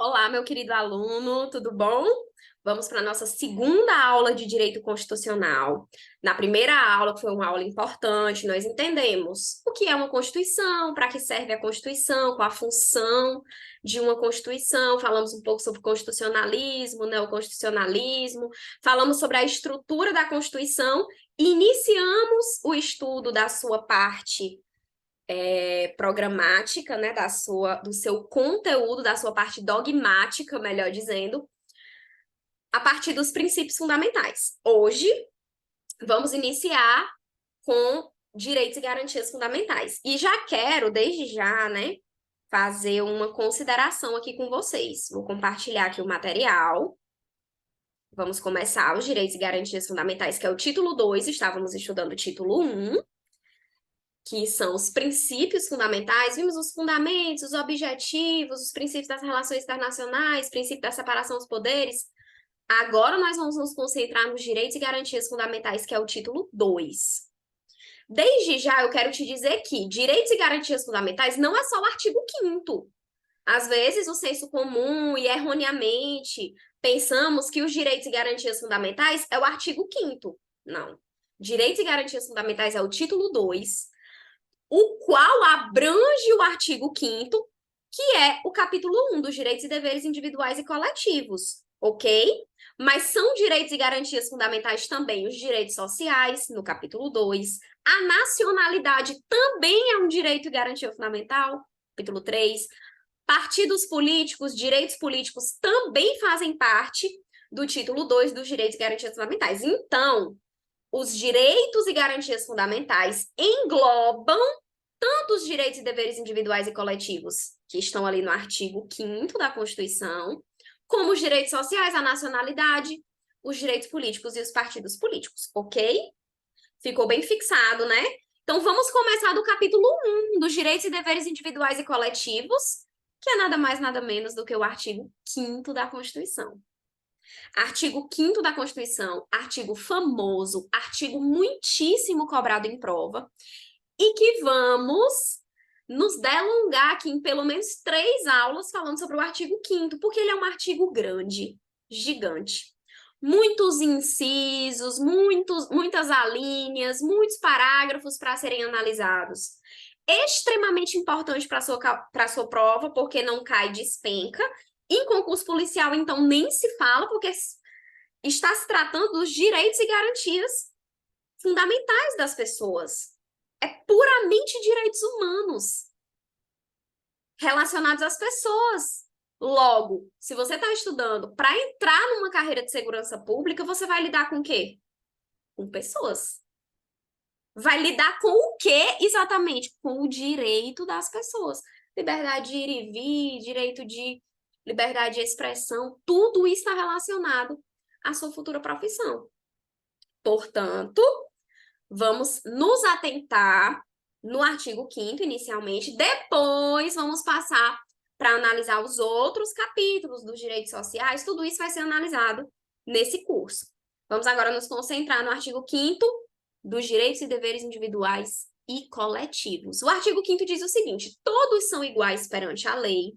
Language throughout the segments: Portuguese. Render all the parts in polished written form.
Olá, meu querido aluno, tudo bom? Vamos para a nossa segunda aula de Direito Constitucional. Na primeira aula, que foi uma aula importante, nós entendemos o que é uma Constituição, para que serve a Constituição, qual a função de uma Constituição, falamos um pouco sobre constitucionalismo, neoconstitucionalismo, falamos sobre a estrutura da Constituição e iniciamos o estudo da sua parte programática, né, do seu conteúdo, da sua parte dogmática, melhor dizendo, a partir dos princípios fundamentais. Hoje, vamos iniciar com direitos e garantias fundamentais. E já quero, desde já, né, fazer uma consideração aqui com vocês. Vou compartilhar aqui o material. Vamos começar os direitos e garantias fundamentais, que é o título 2, estávamos estudando o título 1, que são os princípios fundamentais, vimos os fundamentos, os objetivos, os princípios das relações internacionais, princípio da separação dos poderes. Agora nós vamos nos concentrar nos direitos e garantias fundamentais, que é o título 2. Desde já eu quero te dizer que direitos e garantias fundamentais não é só o artigo 5º. Às vezes o senso comum e erroneamente pensamos que os direitos e garantias fundamentais é o artigo 5º. Não. Direitos e garantias fundamentais é o título 2, o qual abrange o artigo 5º, que é o capítulo 1 dos direitos e deveres individuais e coletivos, ok? Mas são direitos e garantias fundamentais também os direitos sociais, no capítulo 2. A nacionalidade também é um direito e garantia fundamental, capítulo 3. Partidos políticos, direitos políticos também fazem parte do título 2 dos direitos e garantias fundamentais. Então, os direitos e garantias fundamentais englobam tanto os direitos e deveres individuais e coletivos, que estão ali no artigo 5º da Constituição, como os direitos sociais, a nacionalidade, os direitos políticos e os partidos políticos, ok? Ficou bem fixado, né? Então, vamos começar do capítulo 1 dos direitos e deveres individuais e coletivos, que é nada mais, nada menos do que o artigo 5º da Constituição. Artigo 5º da Constituição, artigo famoso, artigo muitíssimo cobrado em prova, e que vamos nos delongar aqui em pelo menos 3 aulas falando sobre o artigo 5º, porque ele é um artigo grande, gigante. Muitos incisos, muitas alíneas, muitos parágrafos para serem analisados. Extremamente importante para a sua prova, porque não cai, despenca. Em concurso policial, então, nem se fala, porque está se tratando dos direitos e garantias fundamentais das pessoas. É puramente direitos humanos relacionados às pessoas. Logo, se você está estudando para entrar numa carreira de segurança pública, você vai lidar com o quê? Com pessoas. Vai lidar com o quê exatamente? Com o direito das pessoas. Liberdade de ir e vir, direito de liberdade de expressão, tudo isso está relacionado à sua futura profissão. Portanto, vamos nos atentar no artigo 5º, inicialmente, depois vamos passar para analisar os outros capítulos dos direitos sociais, tudo isso vai ser analisado nesse curso. Vamos agora nos concentrar no artigo 5º dos direitos e deveres individuais e coletivos. O artigo 5º diz o seguinte: todos são iguais perante a lei,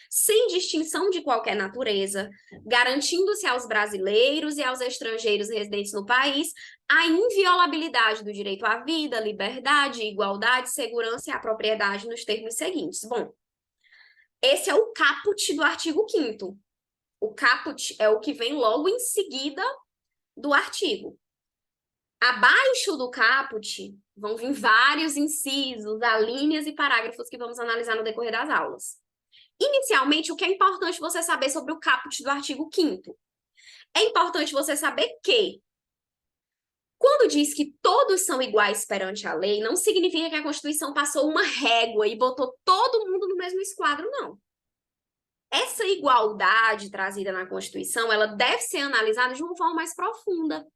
sem distinção de qualquer natureza, garantindo-se aos brasileiros e aos estrangeiros residentes no país a inviolabilidade do direito à vida, liberdade, igualdade, segurança e à propriedade nos termos seguintes. Bom, esse é o caput do artigo 5º. O caput é o que vem logo em seguida do artigo. Abaixo do caput vão vir vários incisos, alíneas e parágrafos que vamos analisar no decorrer das aulas. Inicialmente, o que é importante você saber sobre o caput do artigo 5º? É importante você saber que, quando diz que todos são iguais perante a lei, não significa que a Constituição passou uma régua e botou todo mundo no mesmo esquadro, não. Essa igualdade trazida na Constituição, ela deve ser analisada de uma forma mais profunda.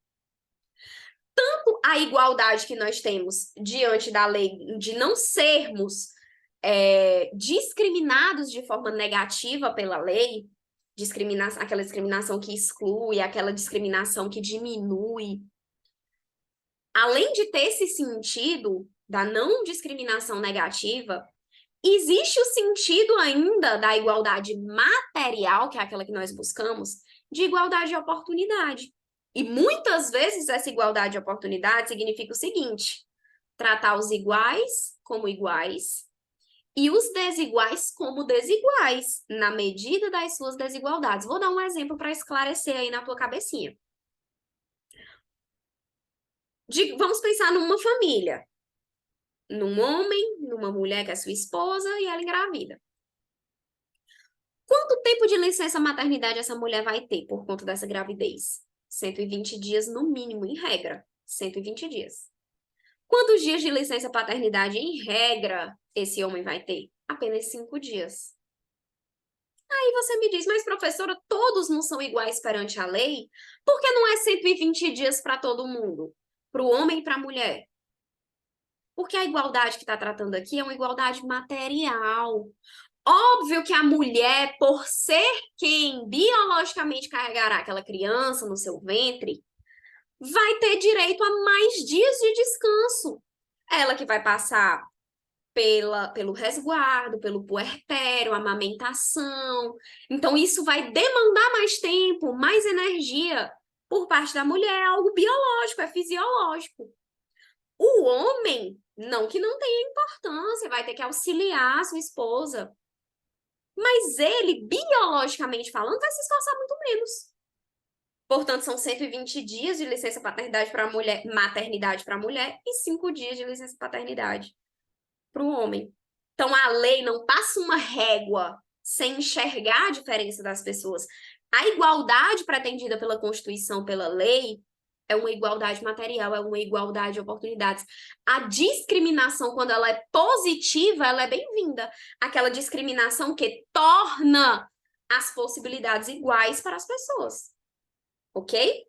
Tanto a igualdade que nós temos diante da lei de não sermos discriminados de forma negativa pela lei, aquela discriminação que exclui, aquela discriminação que diminui. Além de ter esse sentido da não discriminação negativa, Existe o sentido ainda da igualdade material, que é aquela que nós buscamos, de igualdade de oportunidade. E muitas vezes essa igualdade de oportunidade significa o seguinte: tratar os iguais como iguais e os desiguais como desiguais, na medida das suas desigualdades. Vou dar um exemplo para esclarecer aí na tua cabecinha. Vamos pensar numa família, num homem, numa mulher que é sua esposa e ela engravida. Quanto tempo de licença maternidade essa mulher vai ter por conta dessa gravidez? 120 dias no mínimo, em regra. 120 dias. Quantos dias de licença paternidade, em regra, esse homem vai ter? Apenas 5 dias. Aí você me diz, mas professora, todos não são iguais perante a lei? Por que não é 120 dias para todo mundo? Para o homem e para a mulher? Porque a igualdade que está tratando aqui é uma igualdade material. Óbvio que a mulher, por ser quem biologicamente carregará aquela criança no seu ventre, vai ter direito a mais dias de descanso. Ela que vai passar pelo resguardo, pelo puerpério, amamentação. Então, isso vai demandar mais tempo, mais energia por parte da mulher. É algo biológico, é fisiológico. O homem, não que não tenha importância, vai ter que auxiliar a sua esposa. Mas ele, biologicamente falando, vai se esforçar muito menos. Portanto, são 120 dias de licença paternidade para a mulher, maternidade para a mulher e 5 dias de licença paternidade para o homem. Então, a lei não passa uma régua sem enxergar a diferença das pessoas. A igualdade pretendida pela Constituição, pela lei, é uma igualdade material, é uma igualdade de oportunidades. A discriminação, quando ela é positiva, ela é bem-vinda. Aquela discriminação que torna as possibilidades iguais para as pessoas. Ok?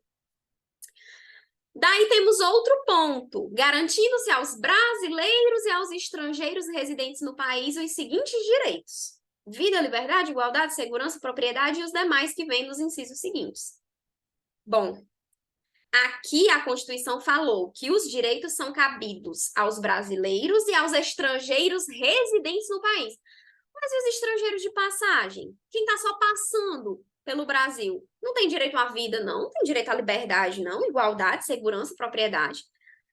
Daí temos outro ponto, garantindo-se aos brasileiros e aos estrangeiros residentes no país os seguintes direitos: vida, liberdade, igualdade, segurança, propriedade e os demais que vêm nos incisos seguintes. Bom, aqui a Constituição falou que os direitos são cabidos aos brasileiros e aos estrangeiros residentes no país. Mas e os estrangeiros de passagem? Quem está só passando pelo Brasil? Não tem direito à vida, não. Não tem direito à liberdade, não. Igualdade, segurança, propriedade.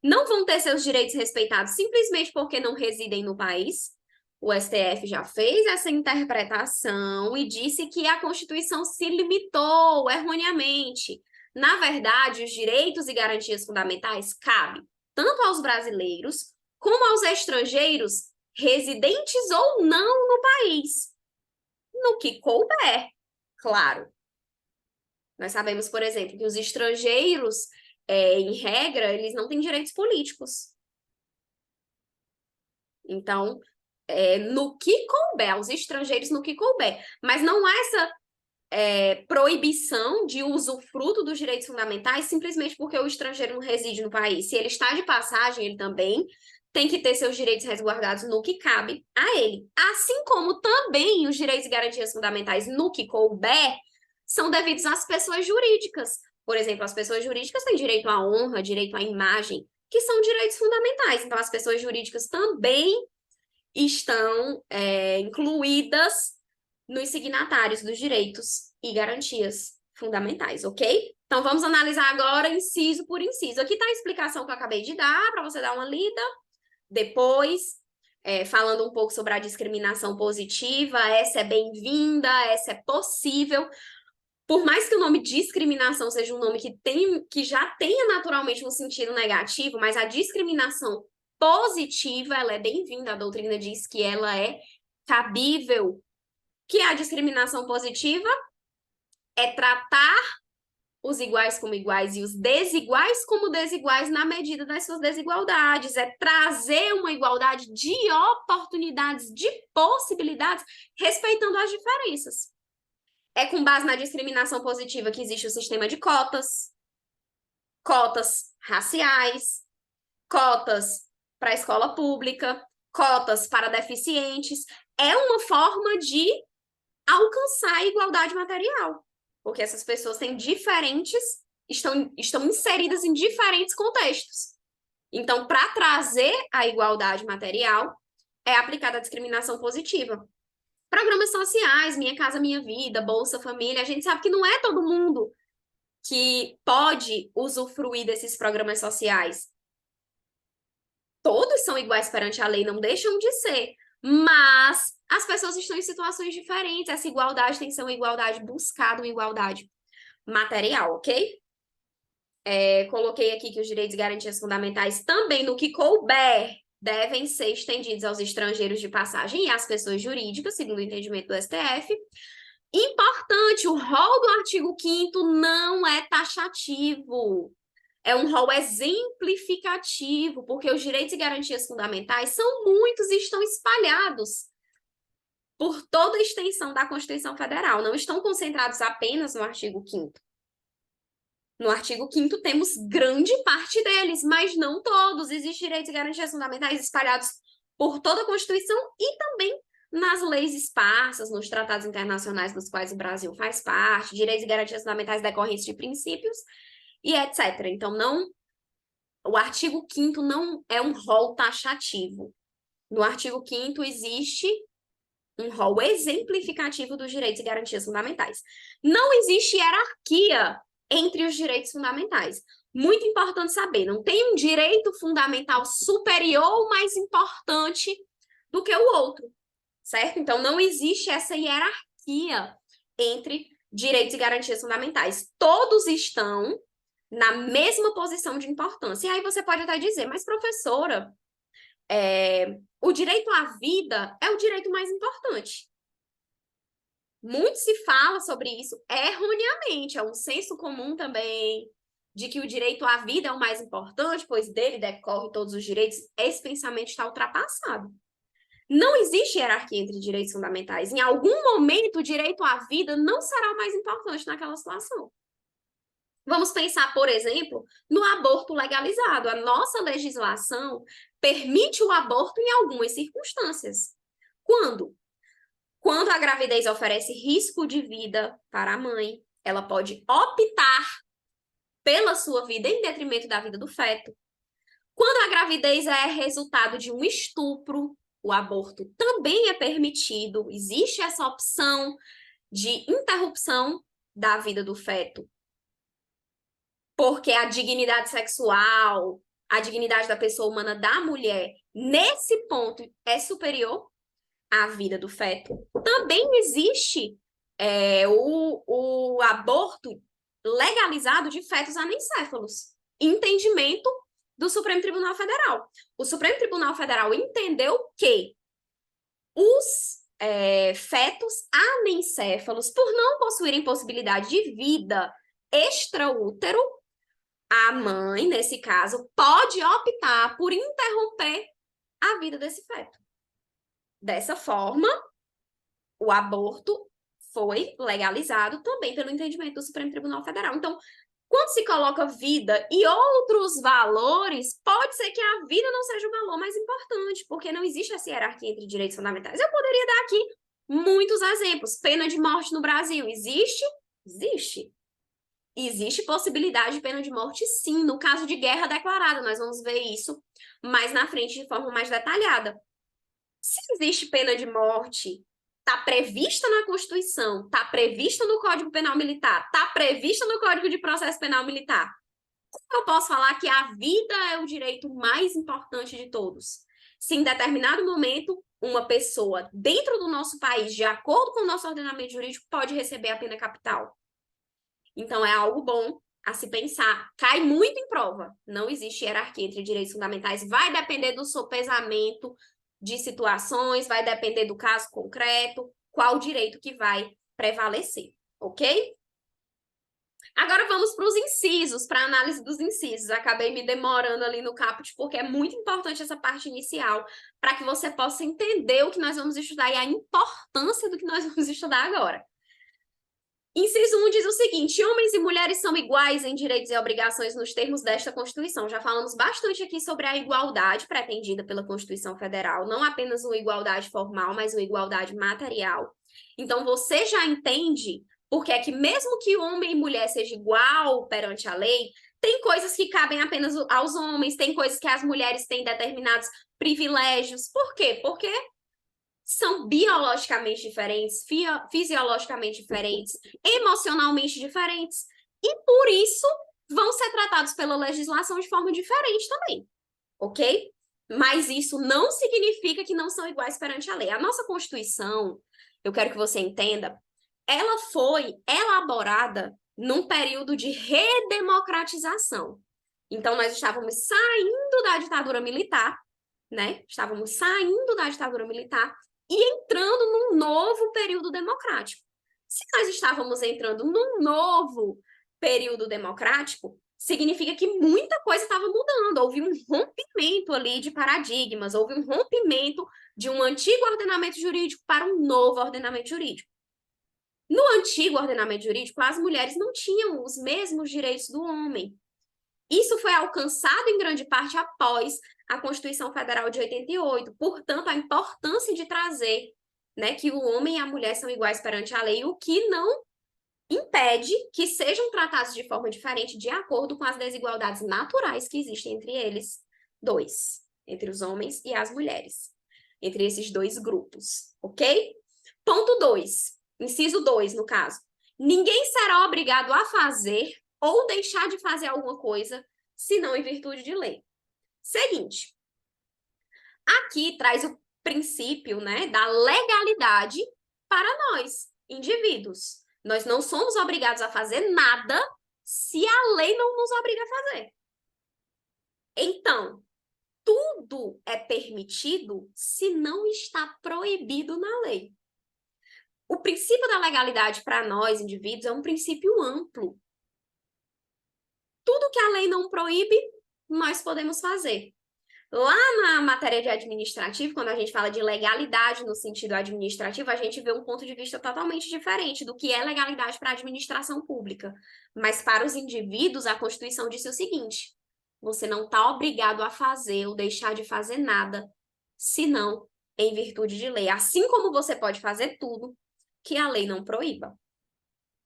Não vão ter seus direitos respeitados simplesmente porque não residem no país. O STF já fez essa interpretação e disse que a Constituição se limitou erroneamente. Na verdade, os direitos e garantias fundamentais cabem tanto aos brasileiros como aos estrangeiros residentes ou não no país, no que couber, claro. Nós sabemos, por exemplo, que os estrangeiros, em regra, eles não têm direitos políticos. Então, no que couber, os estrangeiros no que couber. Mas não há essa proibição de usufruto dos direitos fundamentais simplesmente porque o estrangeiro não reside no país. Se ele está de passagem, ele também tem que ter seus direitos resguardados no que cabe a ele. Assim como também os direitos e garantias fundamentais no que couber são devidos às pessoas jurídicas. Por exemplo, as pessoas jurídicas têm direito à honra, direito à imagem, que são direitos fundamentais. Então, as pessoas jurídicas também estão incluídas nos signatários dos direitos e garantias fundamentais, ok? Então, vamos analisar agora inciso por inciso. Aqui está a explicação que eu acabei de dar, para você dar uma lida. Depois, falando um pouco sobre a discriminação positiva, essa é bem-vinda, essa é possível. Por mais que o nome discriminação seja um nome que já tenha naturalmente um sentido negativo, mas a discriminação positiva, ela é bem-vinda. A doutrina diz que ela é cabível. Que a discriminação positiva é tratar os iguais como iguais e os desiguais como desiguais na medida das suas desigualdades. É trazer uma igualdade de oportunidades, de possibilidades, respeitando as diferenças. É com base na discriminação positiva que existe o sistema de cotas, cotas raciais, cotas para a escola pública, cotas para deficientes. É uma forma de alcançar a igualdade material, porque essas pessoas têm estão inseridas em diferentes contextos. Então, para trazer a igualdade material, é aplicada a discriminação positiva. Programas sociais, Minha Casa Minha Vida, Bolsa Família, a gente sabe que não é todo mundo que pode usufruir desses programas sociais. Todos são iguais perante a lei, não deixam de ser. Mas as pessoas estão em situações diferentes. Essa igualdade tem que ser uma igualdade buscada, uma igualdade material, ok? Coloquei aqui que os direitos e garantias fundamentais, também no que couber, devem ser estendidos aos estrangeiros de passagem e às pessoas jurídicas, segundo o entendimento do STF. Importante, o rol do artigo 5º não é taxativo. É um rol exemplificativo, porque os direitos e garantias fundamentais são muitos e estão espalhados por toda a extensão da Constituição Federal, não estão concentrados apenas no artigo 5º. No artigo 5º temos grande parte deles, mas não todos. Existem direitos e garantias fundamentais espalhados por toda a Constituição e também nas leis esparsas, nos tratados internacionais dos quais o Brasil faz parte, direitos e garantias fundamentais decorrentes de princípios e etc. Então, o artigo 5º não é um rol taxativo. No artigo 5º existe um rol exemplificativo dos direitos e garantias fundamentais. Não existe hierarquia entre os direitos fundamentais. Muito importante saber, não tem um direito fundamental superior ou mais importante do que o outro, certo? Então, não existe essa hierarquia entre direitos e garantias fundamentais. Todos estão na mesma posição de importância. E aí você pode até dizer, mas professora, o direito à vida é o direito mais importante. Muito se fala sobre isso erroneamente, é um senso comum também de que o direito à vida é o mais importante, pois dele decorre todos os direitos. Esse pensamento está ultrapassado. Não existe hierarquia entre direitos fundamentais. Em algum momento, o direito à vida não será o mais importante naquela situação. Vamos pensar, por exemplo, no aborto legalizado. A nossa legislação permite o aborto em algumas circunstâncias. Quando? Quando a gravidez oferece risco de vida para a mãe, ela pode optar pela sua vida em detrimento da vida do feto. Quando a gravidez é resultado de um estupro, o aborto também é permitido. Existe essa opção de interrupção da vida do feto. Porque a dignidade sexual, a dignidade da pessoa humana da mulher, nesse ponto, é superior à vida do feto. Também existe o aborto legalizado de fetos anencéfalos. Entendimento do Supremo Tribunal Federal. O Supremo Tribunal Federal entendeu que os fetos anencéfalos, por não possuírem possibilidade de vida extraútero, a mãe, nesse caso, pode optar por interromper a vida desse feto. Dessa forma, o aborto foi legalizado também pelo entendimento do Supremo Tribunal Federal. Então, quando se coloca vida e outros valores, pode ser que a vida não seja o valor mais importante, porque não existe essa hierarquia entre direitos fundamentais. Eu poderia dar aqui muitos exemplos. Pena de morte no Brasil existe? Existe. Existe possibilidade de pena de morte, sim. No caso de guerra declarada, nós vamos ver isso mais na frente de forma mais detalhada. Se existe pena de morte, está prevista na Constituição, está prevista no Código Penal Militar, está prevista no Código de Processo Penal Militar, como eu posso falar que a vida é o direito mais importante de todos? Se em determinado momento uma pessoa dentro do nosso país, de acordo com o nosso ordenamento jurídico, pode receber a pena capital. Então, é algo bom a se pensar. Cai muito em prova. Não existe hierarquia entre direitos fundamentais. Vai depender do sopesamento de situações, vai depender do caso concreto, qual direito que vai prevalecer, ok? Agora vamos para os incisos, para a análise dos incisos. Acabei me demorando ali no caput, porque é muito importante essa parte inicial, para que você possa entender o que nós vamos estudar e a importância do que nós vamos estudar agora. Inciso 1 diz o seguinte: homens e mulheres são iguais em direitos e obrigações nos termos desta Constituição. Já falamos bastante aqui sobre a igualdade pretendida pela Constituição Federal, não apenas uma igualdade formal, mas uma igualdade material. Então, você já entende porque é que mesmo que homem e mulher seja igual perante a lei, Tem coisas que cabem apenas aos homens, tem coisas que as mulheres têm determinados privilégios. Por quê? Porque são biologicamente diferentes, fisiologicamente diferentes, emocionalmente diferentes. E por isso vão ser tratados pela legislação de forma diferente também, ok? Mas isso não significa que não são iguais perante a lei. A nossa Constituição, eu quero que você entenda, ela foi elaborada num período de redemocratização. Então, nós estávamos saindo da ditadura militar, né? Estávamos saindo da ditadura militar e entrando num novo período democrático. Se nós estávamos entrando num novo período democrático, significa que muita coisa estava mudando. Houve um rompimento ali de paradigmas, houve um rompimento de um antigo ordenamento jurídico para um novo ordenamento jurídico. No antigo ordenamento jurídico, as mulheres não tinham os mesmos direitos do homem. Isso foi alcançado em grande parte após a Constituição Federal de 88. Portanto, a importância de trazer, né, que o homem e a mulher são iguais perante a lei, o que não impede que sejam tratados de forma diferente de acordo com as desigualdades naturais que existem entre eles dois, entre os homens e as mulheres, entre esses dois grupos, ok? Ponto 2, inciso 2, no caso. Ninguém será obrigado a fazer ou deixar de fazer alguma coisa, senão em virtude de lei. Seguinte, aqui traz o princípio, né, da legalidade para nós, indivíduos. Nós não somos obrigados a fazer nada se a lei não nos obriga a fazer. Então, tudo é permitido se não está proibido na lei. O princípio da legalidade para nós, indivíduos, é um princípio amplo. Tudo que a lei não proíbe, nós podemos fazer. Lá na matéria de administrativo, quando a gente fala de legalidade no sentido administrativo, a gente vê um ponto de vista totalmente diferente do que é legalidade para a administração pública. Mas para os indivíduos, a Constituição disse o seguinte: você não está obrigado a fazer ou deixar de fazer nada, senão em virtude de lei. Assim como você pode fazer tudo que a lei não proíba.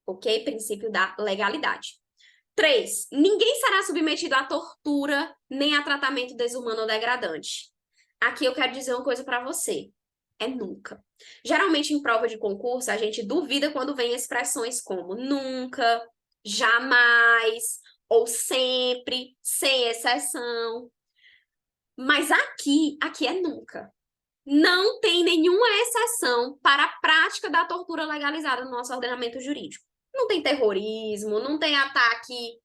Ok? Princípio da legalidade. 3. Ninguém será submetido à tortura nem a tratamento desumano ou degradante. Aqui eu quero dizer uma coisa para você. É nunca. Geralmente em prova de concurso a gente duvida quando vem expressões como nunca, jamais ou sempre, sem exceção. Mas aqui é nunca. Não tem nenhuma exceção para a prática da tortura legalizada no nosso ordenamento jurídico. Não tem terrorismo, não tem ataque,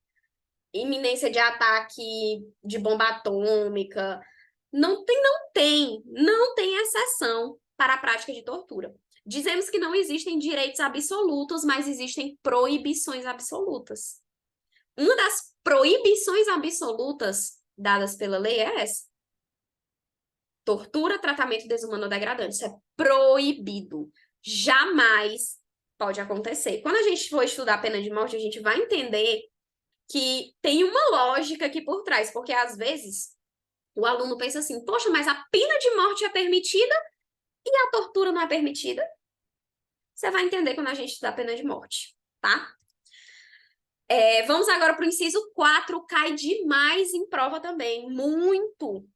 iminência de ataque de bomba atômica. Não tem exceção para a prática de tortura. Dizemos que não existem direitos absolutos, mas existem proibições absolutas. Uma das proibições absolutas dadas pela lei é essa: tortura, tratamento desumano ou degradante. Isso é proibido. Jamais pode acontecer. Quando a gente for estudar a pena de morte, a gente vai entender que tem uma lógica aqui por trás, porque às vezes o aluno pensa assim: poxa, mas a pena de morte é permitida e a tortura não é permitida? Você vai entender quando a gente estudar a pena de morte, tá? Vamos agora para o inciso 4, cai demais em prova também, muito.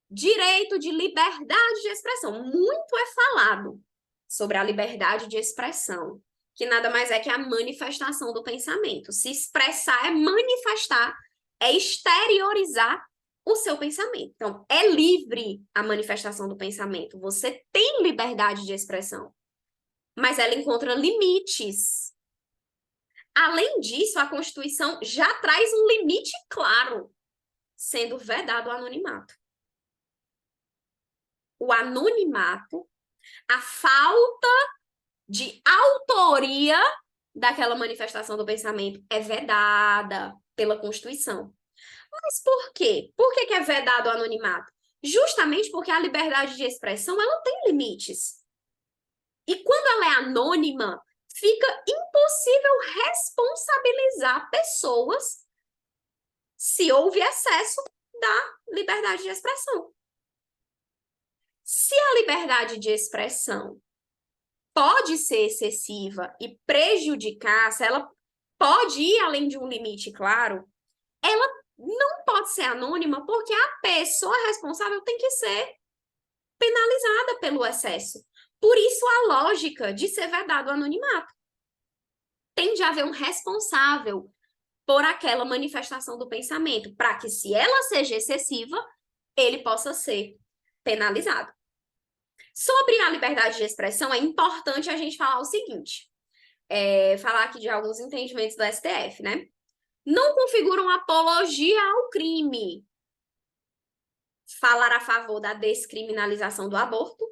Direito de liberdade de expressão. Muito é falado sobre a liberdade de expressão, que nada mais é que a manifestação do pensamento. Se expressar é manifestar, é exteriorizar o seu pensamento. Então, é livre a manifestação do pensamento. Você tem liberdade de expressão, mas ela encontra limites. Além disso, a Constituição já traz um limite claro, sendo vedado o anonimato. O anonimato, a falta de autoria daquela manifestação do pensamento é vedada pela Constituição. Mas por quê? Por que é vedado o anonimato? Justamente porque a liberdade de expressão ela tem limites. E quando ela é anônima, fica impossível responsabilizar pessoas se houve excesso da liberdade de expressão. Se a liberdade de expressão pode ser excessiva e prejudicar, se ela pode ir além de um limite, claro, ela não pode ser anônima porque a pessoa responsável tem que ser penalizada pelo excesso. Por isso a lógica de ser vedado o anonimato. Tem de haver um responsável por aquela manifestação do pensamento, para que, se ela seja excessiva, ele possa ser penalizado. Sobre a liberdade de expressão, é importante a gente falar o seguinte, falar aqui de alguns entendimentos do STF, né? Não configuram apologia ao crime falar a favor da descriminalização do aborto,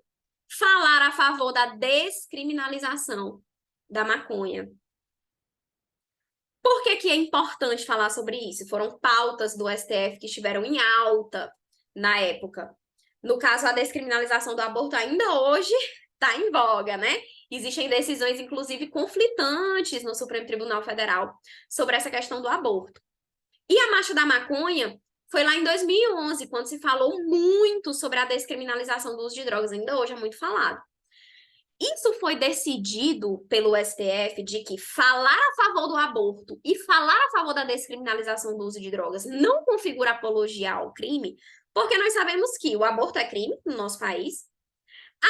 falar a favor da descriminalização da maconha. Por que é importante falar sobre isso? Foram pautas do STF que estiveram em alta na época. No caso, a descriminalização do aborto ainda hoje está em voga, né? Existem decisões, inclusive, conflitantes no Supremo Tribunal Federal sobre essa questão do aborto. E a marcha da maconha foi lá em 2011, quando se falou muito sobre a descriminalização do uso de drogas. Ainda hoje é muito falado. Isso foi decidido pelo STF de que falar a favor do aborto e falar a favor da descriminalização do uso de drogas não configura apologia ao crime, porque nós sabemos que o aborto é crime no nosso país,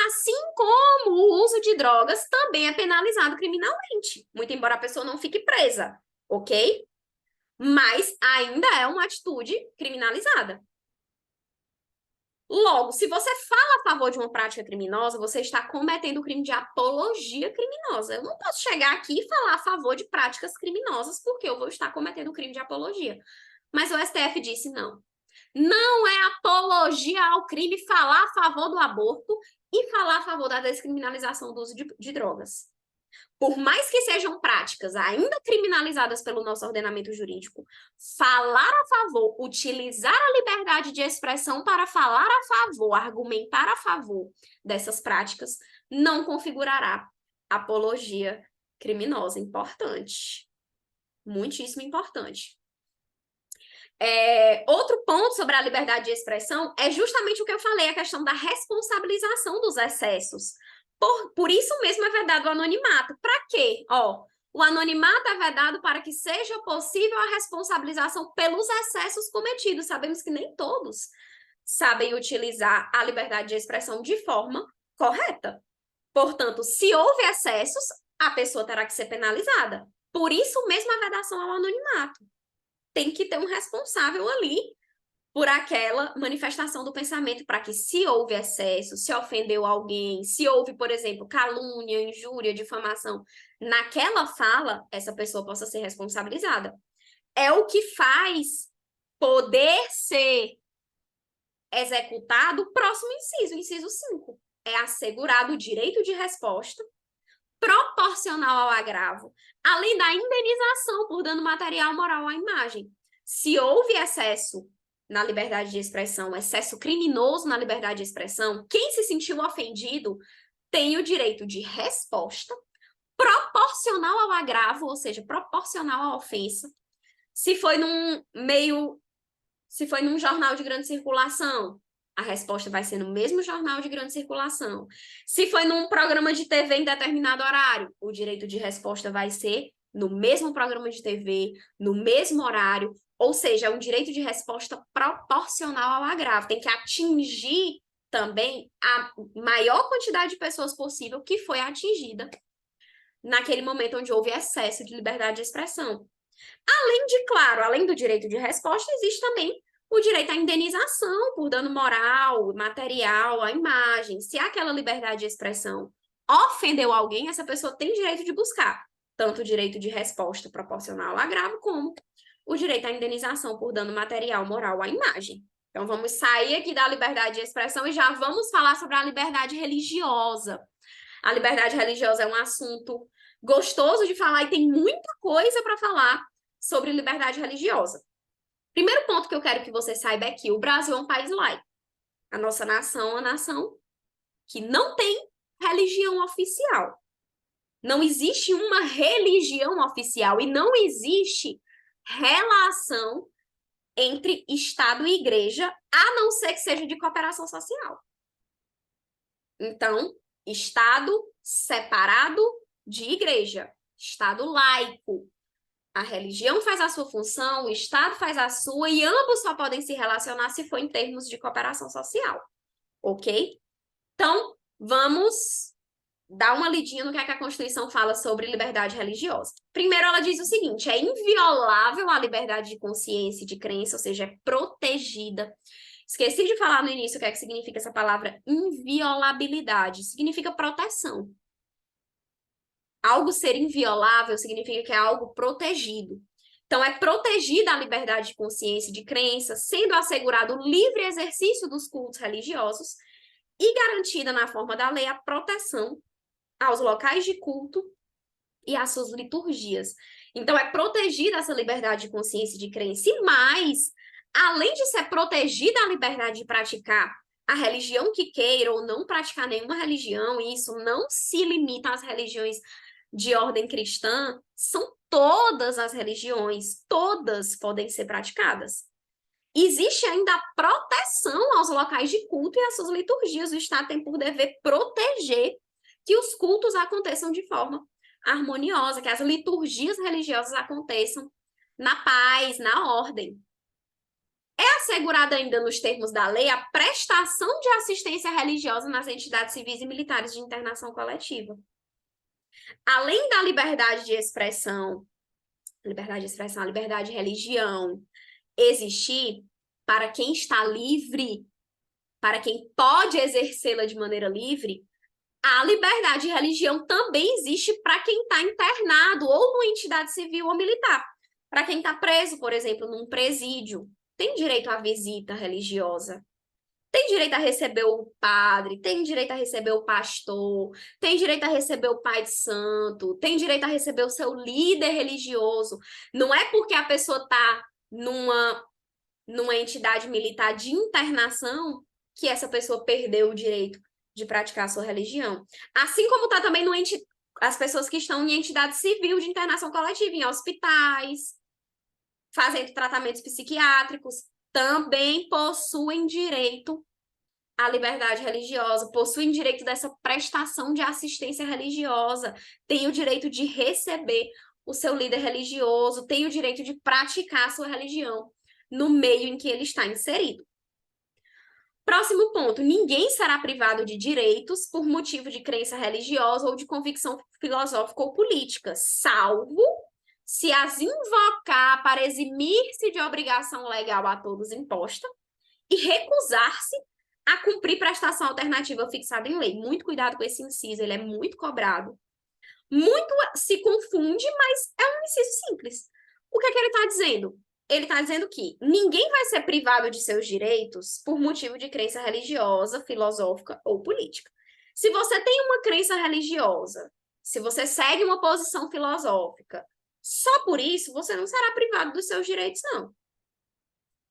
assim como o uso de drogas também é penalizado criminalmente, muito embora a pessoa não fique presa, ok? Mas ainda é uma atitude criminalizada. Logo, se você fala a favor de uma prática criminosa, você está cometendo o crime de apologia criminosa. Eu não posso chegar aqui e falar a favor de práticas criminosas, porque eu vou estar cometendo o crime de apologia. Mas o STF disse não. Não é apologia ao crime falar a favor do aborto e falar a favor da descriminalização do uso de drogas. Por mais que sejam práticas ainda criminalizadas pelo nosso ordenamento jurídico, falar a favor, utilizar a liberdade de expressão para falar a favor, argumentar a favor dessas práticas, não configurará apologia criminosa. Importante. Muitíssimo importante. Outro ponto sobre a liberdade de expressão é justamente o que eu falei, a questão da responsabilização dos excessos. Por isso mesmo é vedado o anonimato. Para quê? O anonimato é vedado para que seja possível a responsabilização pelos excessos cometidos. Sabemos que nem todos sabem utilizar a liberdade de expressão de forma correta. Portanto, se houve excessos, a pessoa terá que ser penalizada. Por isso mesmo a vedação ao anonimato. Tem que ter um responsável ali por aquela manifestação do pensamento, para que, se houve excesso, se ofendeu alguém, se houve, por exemplo, calúnia, injúria, difamação, naquela fala, essa pessoa possa ser responsabilizada. É o que faz poder ser executado o próximo inciso, inciso 5. É assegurado o direito de resposta proporcional ao agravo, além da indenização por dano material, moral à imagem. Se houve excesso na liberdade de expressão, excesso criminoso na liberdade de expressão, quem se sentiu ofendido tem o direito de resposta proporcional ao agravo, ou seja, proporcional à ofensa. Se foi num jornal de grande circulação, a resposta vai ser no mesmo jornal de grande circulação. Se foi num programa de TV em determinado horário, o direito de resposta vai ser no mesmo programa de TV, no mesmo horário, ou seja, é um direito de resposta proporcional ao agravo. Tem que atingir também a maior quantidade de pessoas possível que foi atingida naquele momento onde houve excesso de liberdade de expressão. Além do direito de resposta, existe também o direito à indenização por dano moral, material, à imagem. Se aquela liberdade de expressão ofendeu alguém, essa pessoa tem direito de buscar tanto o direito de resposta proporcional ao agravo, como o direito à indenização por dano material, moral, à imagem. Então, vamos sair aqui da liberdade de expressão e já vamos falar sobre a liberdade religiosa. A liberdade religiosa é um assunto gostoso de falar e tem muita coisa para falar sobre liberdade religiosa. Primeiro ponto que eu quero que você saiba é que o Brasil é um país laico. A nossa nação é uma nação que não tem religião oficial. Não existe uma religião oficial e não existe relação entre Estado e igreja, a não ser que seja de cooperação social. Então, Estado separado de igreja, Estado laico. A religião faz a sua função, o Estado faz a sua, e ambos só podem se relacionar se for em termos de cooperação social, ok? Então, vamos dar uma lidinha no que é que a Constituição fala sobre liberdade religiosa. Primeiro, ela diz o seguinte: é inviolável a liberdade de consciência e de crença, ou seja, é protegida. Esqueci de falar no início o que é que significa essa palavra inviolabilidade. Significa proteção. Algo ser inviolável significa que é algo protegido. Então, é protegida a liberdade de consciência e de crença, sendo assegurado o livre exercício dos cultos religiosos e garantida na forma da lei a proteção aos locais de culto e às suas liturgias. Então, é protegida essa liberdade de consciência e de crença. E mais, além de ser protegida a liberdade de praticar a religião que queira ou não praticar nenhuma religião, e isso não se limita às religiões de ordem cristã, são todas as religiões, todas podem ser praticadas. Existe ainda a proteção aos locais de culto e às suas liturgias. O Estado tem por dever proteger que os cultos aconteçam de forma harmoniosa, que as liturgias religiosas aconteçam na paz, na ordem. É assegurada ainda nos termos da lei a prestação de assistência religiosa nas entidades civis e militares de internação coletiva. Além da liberdade de expressão, a liberdade de religião existir para quem está livre, para quem pode exercê-la de maneira livre, a liberdade de religião também existe para quem está internado ou numa entidade civil ou militar. Para quem está preso, por exemplo, num presídio, tem direito à visita religiosa. Tem direito a receber o padre, tem direito a receber o pastor, tem direito a receber o pai de santo, tem direito a receber o seu líder religioso. Não é porque a pessoa está numa entidade militar de internação que essa pessoa perdeu o direito de praticar a sua religião. Assim como está também as pessoas que estão em entidade civil de internação coletiva, em hospitais, fazendo tratamentos psiquiátricos, também possuem direito à liberdade religiosa, possuem direito dessa prestação de assistência religiosa, têm o direito de receber o seu líder religioso, têm o direito de praticar a sua religião no meio em que ele está inserido. Próximo ponto: ninguém será privado de direitos por motivo de crença religiosa ou de convicção filosófica ou política, salvo se as invocar para eximir-se de obrigação legal a todos imposta e recusar-se a cumprir prestação alternativa fixada em lei. Muito cuidado com esse inciso, ele é muito cobrado. Muito se confunde, mas é um inciso simples. O que é que ele está dizendo? Ele está dizendo que ninguém vai ser privado de seus direitos por motivo de crença religiosa, filosófica ou política. Se você tem uma crença religiosa, se você segue uma posição filosófica, só por isso você não será privado dos seus direitos, não.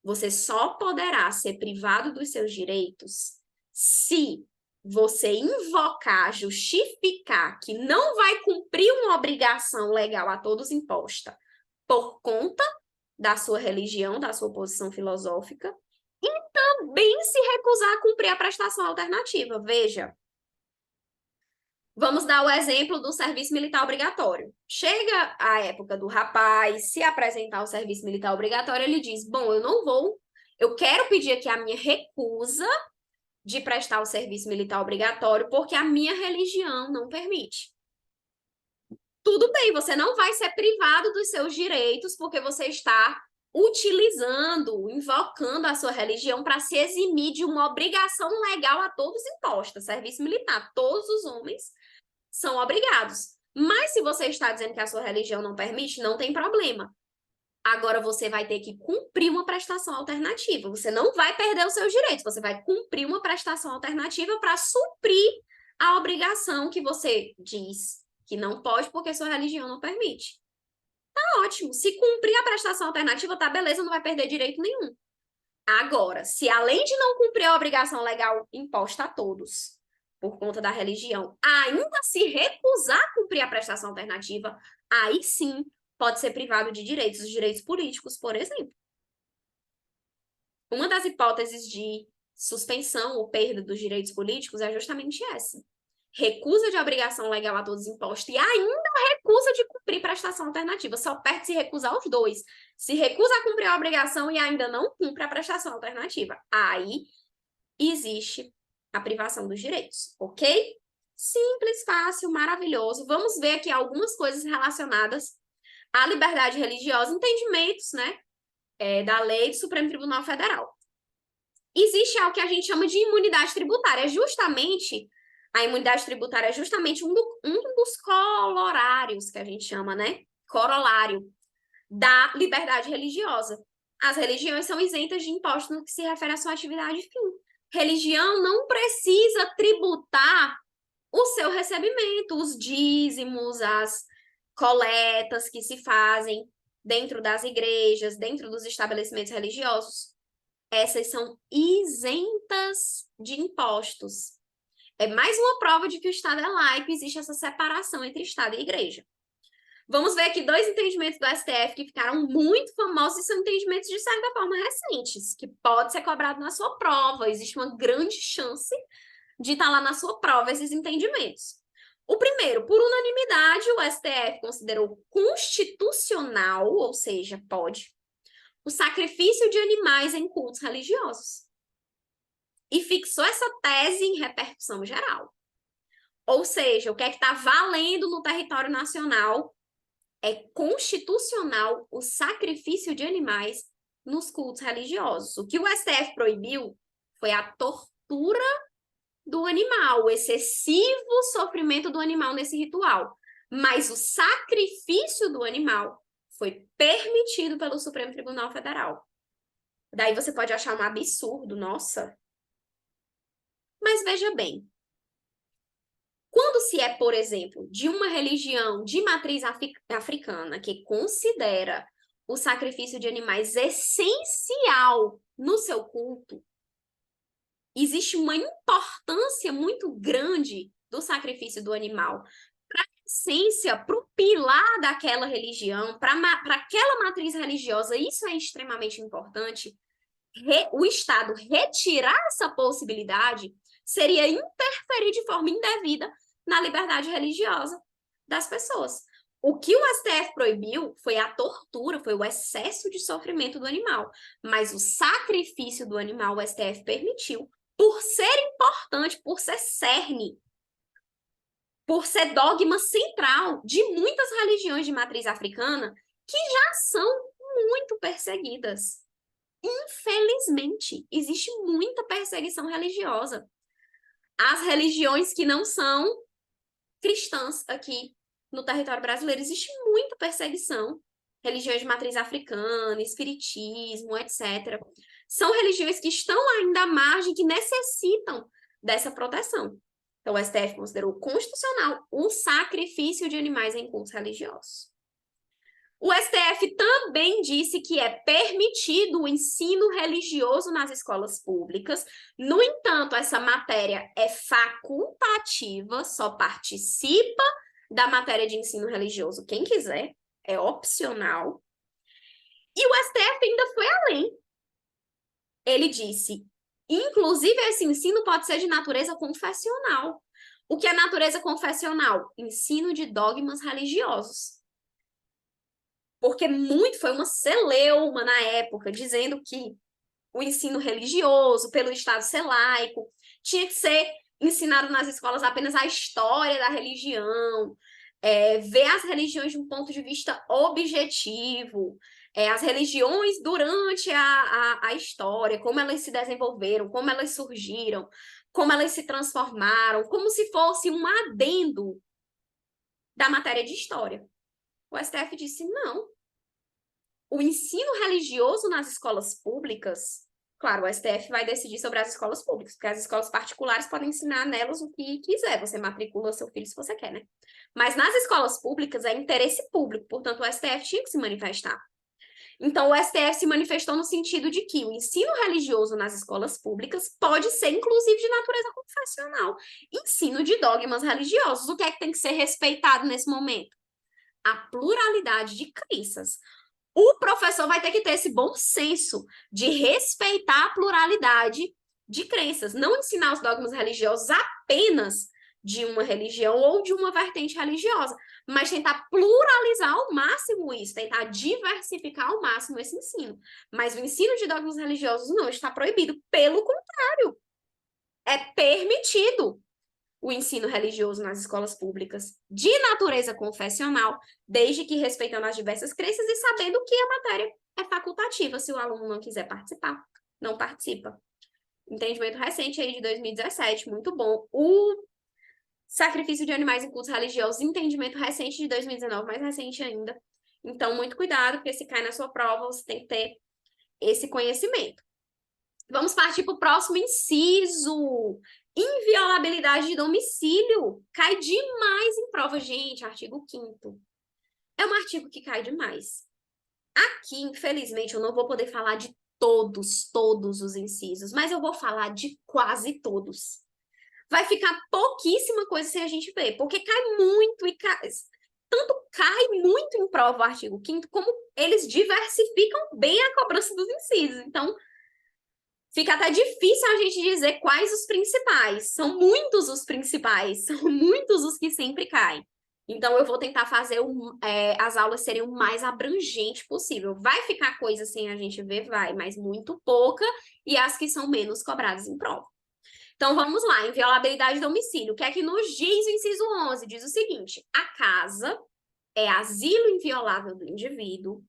Você só poderá ser privado dos seus direitos se você invocar, justificar que não vai cumprir uma obrigação legal a todos imposta por conta da sua religião, da sua posição filosófica, e também se recusar a cumprir a prestação alternativa. Veja, vamos dar o exemplo do serviço militar obrigatório. Chega a época do rapaz se apresentar ao serviço militar obrigatório, ele diz: bom, eu quero pedir aqui a minha recusa de prestar o serviço militar obrigatório porque a minha religião não permite. Tudo bem, você não vai ser privado dos seus direitos porque você está utilizando, invocando a sua religião para se eximir de uma obrigação legal a todos imposta. Serviço militar, todos os homens são obrigados. Mas se você está dizendo que a sua religião não permite, não tem problema. Agora você vai ter que cumprir uma prestação alternativa. Você não vai perder os seus direitos, você vai cumprir uma prestação alternativa para suprir a obrigação que você diz que não pode porque sua religião não permite. Tá ótimo. Se cumprir a prestação alternativa, tá beleza, não vai perder direito nenhum. Agora, se além de não cumprir a obrigação legal imposta a todos, por conta da religião, ainda se recusar a cumprir a prestação alternativa, aí sim pode ser privado de direitos, os direitos políticos, por exemplo. Uma das hipóteses de suspensão ou perda dos direitos políticos é justamente essa. Recusa de obrigação legal a todos imposta e ainda recusa recusa de cumprir prestação alternativa, só perde se recusar os dois. Se recusa a cumprir a obrigação e ainda não cumpre a prestação alternativa. Aí existe a privação dos direitos, ok? Simples, fácil, maravilhoso. Vamos ver aqui algumas coisas relacionadas à liberdade religiosa, entendimentos, né, da lei do Supremo Tribunal Federal. Existe algo que a gente chama de imunidade tributária. A imunidade tributária é justamente um dos corolários que a gente chama, né? Corolário da liberdade religiosa. As religiões são isentas de impostos no que se refere à sua atividade fim. Religião não precisa tributar o seu recebimento, os dízimos, as coletas que se fazem dentro das igrejas, dentro dos estabelecimentos religiosos. Essas são isentas de impostos. É mais uma prova de que o Estado é laico, existe essa separação entre Estado e Igreja. Vamos ver aqui dois entendimentos do STF que ficaram muito famosos e são entendimentos, de certa forma, recentes, que pode ser cobrado na sua prova. Existe uma grande chance de estar lá na sua prova esses entendimentos. O primeiro, por unanimidade, o STF considerou constitucional, ou seja, pode, o sacrifício de animais em cultos religiosos. E fixou essa tese em repercussão geral. Ou seja, o que é que está valendo no território nacional é constitucional o sacrifício de animais nos cultos religiosos. O que o STF proibiu foi a tortura do animal, o excessivo sofrimento do animal nesse ritual. Mas o sacrifício do animal foi permitido pelo Supremo Tribunal Federal. Daí você pode achar um absurdo, nossa. Mas veja bem, quando se é, por exemplo, de uma religião de matriz africana que considera o sacrifício de animais essencial no seu culto, existe uma importância muito grande do sacrifício do animal para a essência, para o pilar daquela religião, para aquela matriz religiosa. Isso é extremamente importante. O Estado retirar essa possibilidade seria interferir de forma indevida na liberdade religiosa das pessoas. O que o STF proibiu foi a tortura, foi o excesso de sofrimento do animal. Mas o sacrifício do animal o STF permitiu, por ser importante, por ser cerne, por ser dogma central de muitas religiões de matriz africana que já são muito perseguidas. Infelizmente, existe muita perseguição religiosa. As religiões que não são cristãs aqui no território brasileiro, existe muita perseguição. Religiões de matriz africana, espiritismo, etc. São religiões que estão ainda à margem, que necessitam dessa proteção. Então, o STF considerou constitucional o sacrifício de animais em cultos religiosos. O STF também disse que é permitido o ensino religioso nas escolas públicas. No entanto, essa matéria é facultativa, só participa da matéria de ensino religioso quem quiser, é opcional. E o STF ainda foi além. Ele disse, inclusive, esse ensino pode ser de natureza confessional. O que é natureza confessional? Ensino de dogmas religiosos. Porque foi uma celeuma na época, dizendo que o ensino religioso, pelo Estado ser laico, tinha que ser ensinado nas escolas apenas a história da religião, ver as religiões de um ponto de vista objetivo, as religiões durante a história, como elas se desenvolveram, como elas surgiram, como elas se transformaram, como se fosse um adendo da matéria de história. O STF disse, não. O ensino religioso nas escolas públicas, claro, o STF vai decidir sobre as escolas públicas, porque as escolas particulares podem ensinar nelas o que quiser, você matricula seu filho se você quer, né? Mas nas escolas públicas é interesse público, portanto o STF tinha que se manifestar. Então o STF se manifestou no sentido de que o ensino religioso nas escolas públicas pode ser, inclusive, de natureza confessional. Ensino de dogmas religiosos. O que é que tem que ser respeitado nesse momento? A pluralidade de crenças. O professor vai ter que ter esse bom senso de respeitar a pluralidade de crenças, não ensinar os dogmas religiosos apenas de uma religião ou de uma vertente religiosa, mas tentar pluralizar ao máximo isso, tentar diversificar ao máximo esse ensino. Mas o ensino de dogmas religiosos não está proibido, pelo contrário, é permitido o ensino religioso nas escolas públicas de natureza confessional, desde que respeitando as diversas crenças e sabendo que a matéria é facultativa. Se o aluno não quiser participar, não participa. Entendimento recente aí de 2017, muito bom. O sacrifício de animais em cultos religiosos, entendimento recente de 2019, mais recente ainda. Então, muito cuidado, porque se cai na sua prova, você tem que ter esse conhecimento. Vamos partir para o próximo inciso. Inviolabilidade de domicílio. Cai demais em prova, gente. Artigo 5º. É um artigo que cai demais. Aqui, infelizmente, eu não vou poder falar de todos os incisos, mas eu vou falar de quase todos. Vai ficar pouquíssima coisa sem a gente ver, porque cai muito e tanto cai muito em prova o artigo 5º, como eles diversificam bem a cobrança dos incisos. Então, fica até difícil a gente dizer quais os principais. São muitos os principais, são muitos os que sempre caem. Então, eu vou tentar fazer as aulas serem o mais abrangente possível. Vai ficar coisa sem a gente ver? Vai, mas muito pouca, e as que são menos cobradas em prova. Então, vamos lá. Inviolabilidade de domicílio. O que é que nos diz o inciso 11? Diz o seguinte: a casa é asilo inviolável do indivíduo,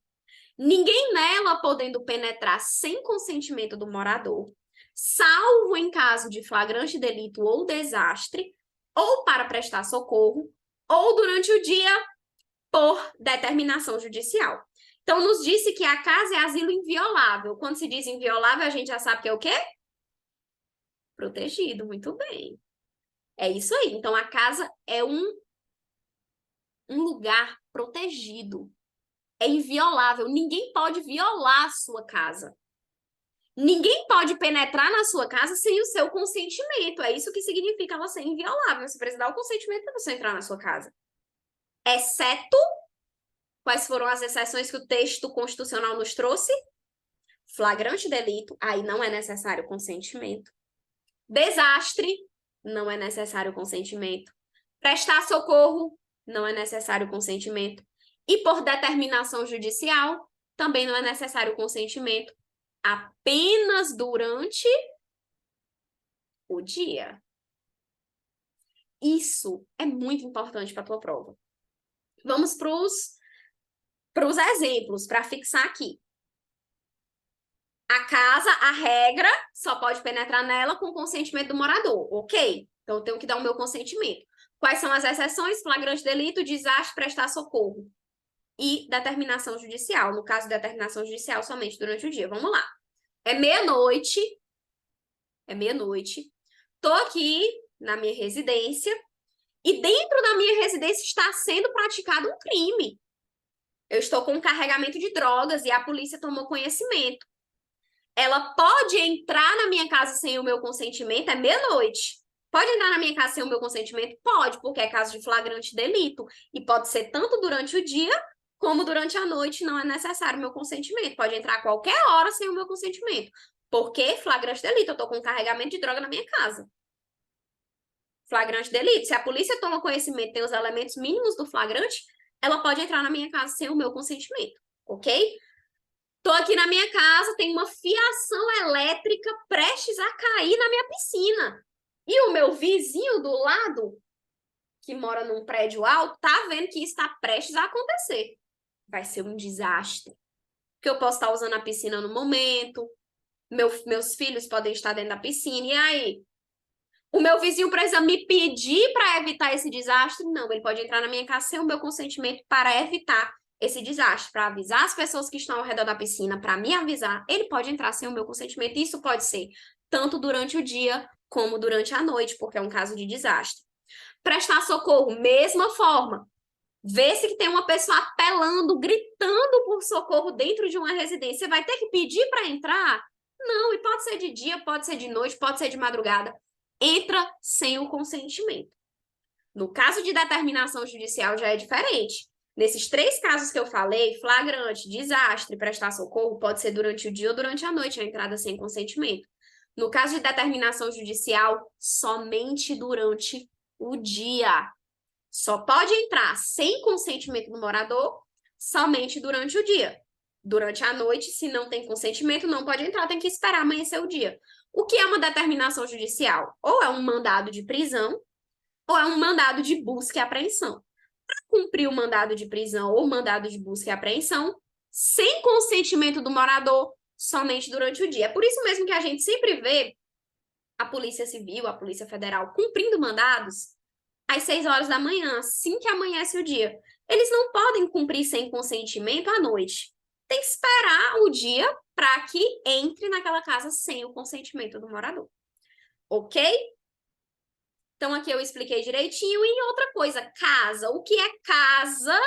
ninguém nela podendo penetrar sem consentimento do morador, salvo em caso de flagrante delito ou desastre, ou para prestar socorro, ou durante o dia por determinação judicial. Então, nos disse que a casa é asilo inviolável. Quando se diz inviolável, a gente já sabe que é o quê? Protegido, muito bem. É isso aí. Então, a casa é um lugar protegido. É inviolável. Ninguém pode violar a sua casa. Ninguém pode penetrar na sua casa sem o seu consentimento. É isso que significa ela ser inviolável. Você precisa dar o consentimento para você entrar na sua casa. Exceto, quais foram as exceções que o texto constitucional nos trouxe? Flagrante delito, aí não é necessário consentimento. Desastre, não é necessário consentimento. Prestar socorro, não é necessário consentimento. E por determinação judicial, também não é necessário consentimento. Apenas durante o dia. Isso é muito importante para a tua prova. Vamos para os exemplos, para fixar aqui. A casa, a regra, só pode penetrar nela com consentimento do morador, ok? Então, eu tenho que dar o meu consentimento. Quais são as exceções? Flagrante delito, desastre, prestar socorro. E determinação judicial. No caso de determinação judicial, somente durante o dia. Vamos lá. É meia-noite. Tô aqui na minha residência. E dentro da minha residência está sendo praticado um crime. Eu estou com um carregamento de drogas e a polícia tomou conhecimento. Ela pode entrar na minha casa sem o meu consentimento? É meia-noite. Pode entrar na minha casa sem o meu consentimento? Pode, porque é caso de flagrante delito. E pode ser tanto durante o dia, como durante a noite, não é necessário o meu consentimento. Pode entrar a qualquer hora sem o meu consentimento. Porque flagrante delito, eu estou com um carregamento de droga na minha casa. Flagrante delito. Se a polícia toma conhecimento, tem os elementos mínimos do flagrante, ela pode entrar na minha casa sem o meu consentimento, ok? Tô aqui na minha casa, tem uma fiação elétrica prestes a cair na minha piscina. E o meu vizinho do lado, que mora num prédio alto, tá vendo que isso está prestes a acontecer. Vai ser um desastre. Porque eu posso estar usando a piscina no momento, meus filhos podem estar dentro da piscina, e aí? O meu vizinho precisa me pedir para evitar esse desastre? Não, ele pode entrar na minha casa sem o meu consentimento para evitar esse desastre, para avisar as pessoas que estão ao redor da piscina, para me avisar. Ele pode entrar sem o meu consentimento. Isso pode ser tanto durante o dia como durante a noite, porque é um caso de desastre. Prestar socorro, mesma forma. Vê se tem uma pessoa apelando, gritando por socorro dentro de uma residência. Você vai ter que pedir para entrar? Não, e pode ser de dia, pode ser de noite, pode ser de madrugada. Entra sem o consentimento. No caso de determinação judicial já é diferente. Nesses 3 casos que eu falei, flagrante, desastre, prestar socorro, pode ser durante o dia ou durante a noite a entrada sem consentimento. No caso de determinação judicial, somente durante o dia. Só pode entrar sem consentimento do morador somente durante o dia. Durante a noite, se não tem consentimento, não pode entrar, tem que esperar amanhecer o dia. O que é uma determinação judicial? Ou é um mandado de prisão, ou é um mandado de busca e apreensão. Para cumprir o mandado de prisão ou mandado de busca e apreensão, sem consentimento do morador, somente durante o dia. É por isso mesmo que a gente sempre vê a Polícia Civil, a Polícia Federal cumprindo mandados às 6 horas da manhã, assim que amanhece o dia. Eles não podem cumprir sem consentimento à noite. Tem que esperar o dia para que entre naquela casa sem o consentimento do morador. Ok? Então, aqui eu expliquei direitinho. E outra coisa, casa. O que é casa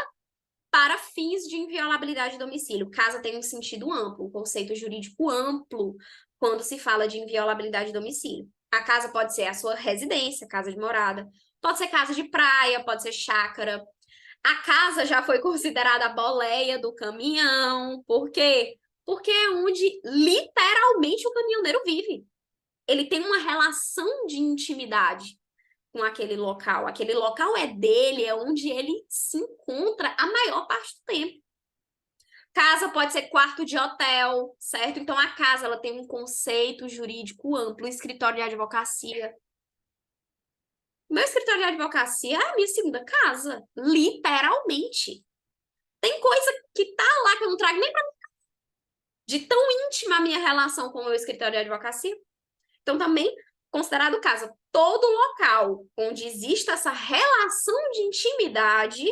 para fins de inviolabilidade de domicílio? Casa tem um sentido amplo, um conceito jurídico amplo quando se fala de inviolabilidade de domicílio. A casa pode ser a sua residência, casa de morada, pode ser casa de praia, pode ser chácara. A casa já foi considerada a boleia do caminhão. Por quê? Porque é onde literalmente o caminhoneiro vive. Ele tem uma relação de intimidade com aquele local. Aquele local é dele, é onde ele se encontra a maior parte do tempo. Casa pode ser quarto de hotel, certo? Então, a casa ela tem um conceito jurídico amplo, escritório de advocacia. Meu escritório de advocacia é a minha segunda casa, literalmente. Tem coisa que tá lá que eu não trago nem pra mim. De tão íntima a minha relação com o meu escritório de advocacia. Então, também considerado casa. Todo local onde existe essa relação de intimidade,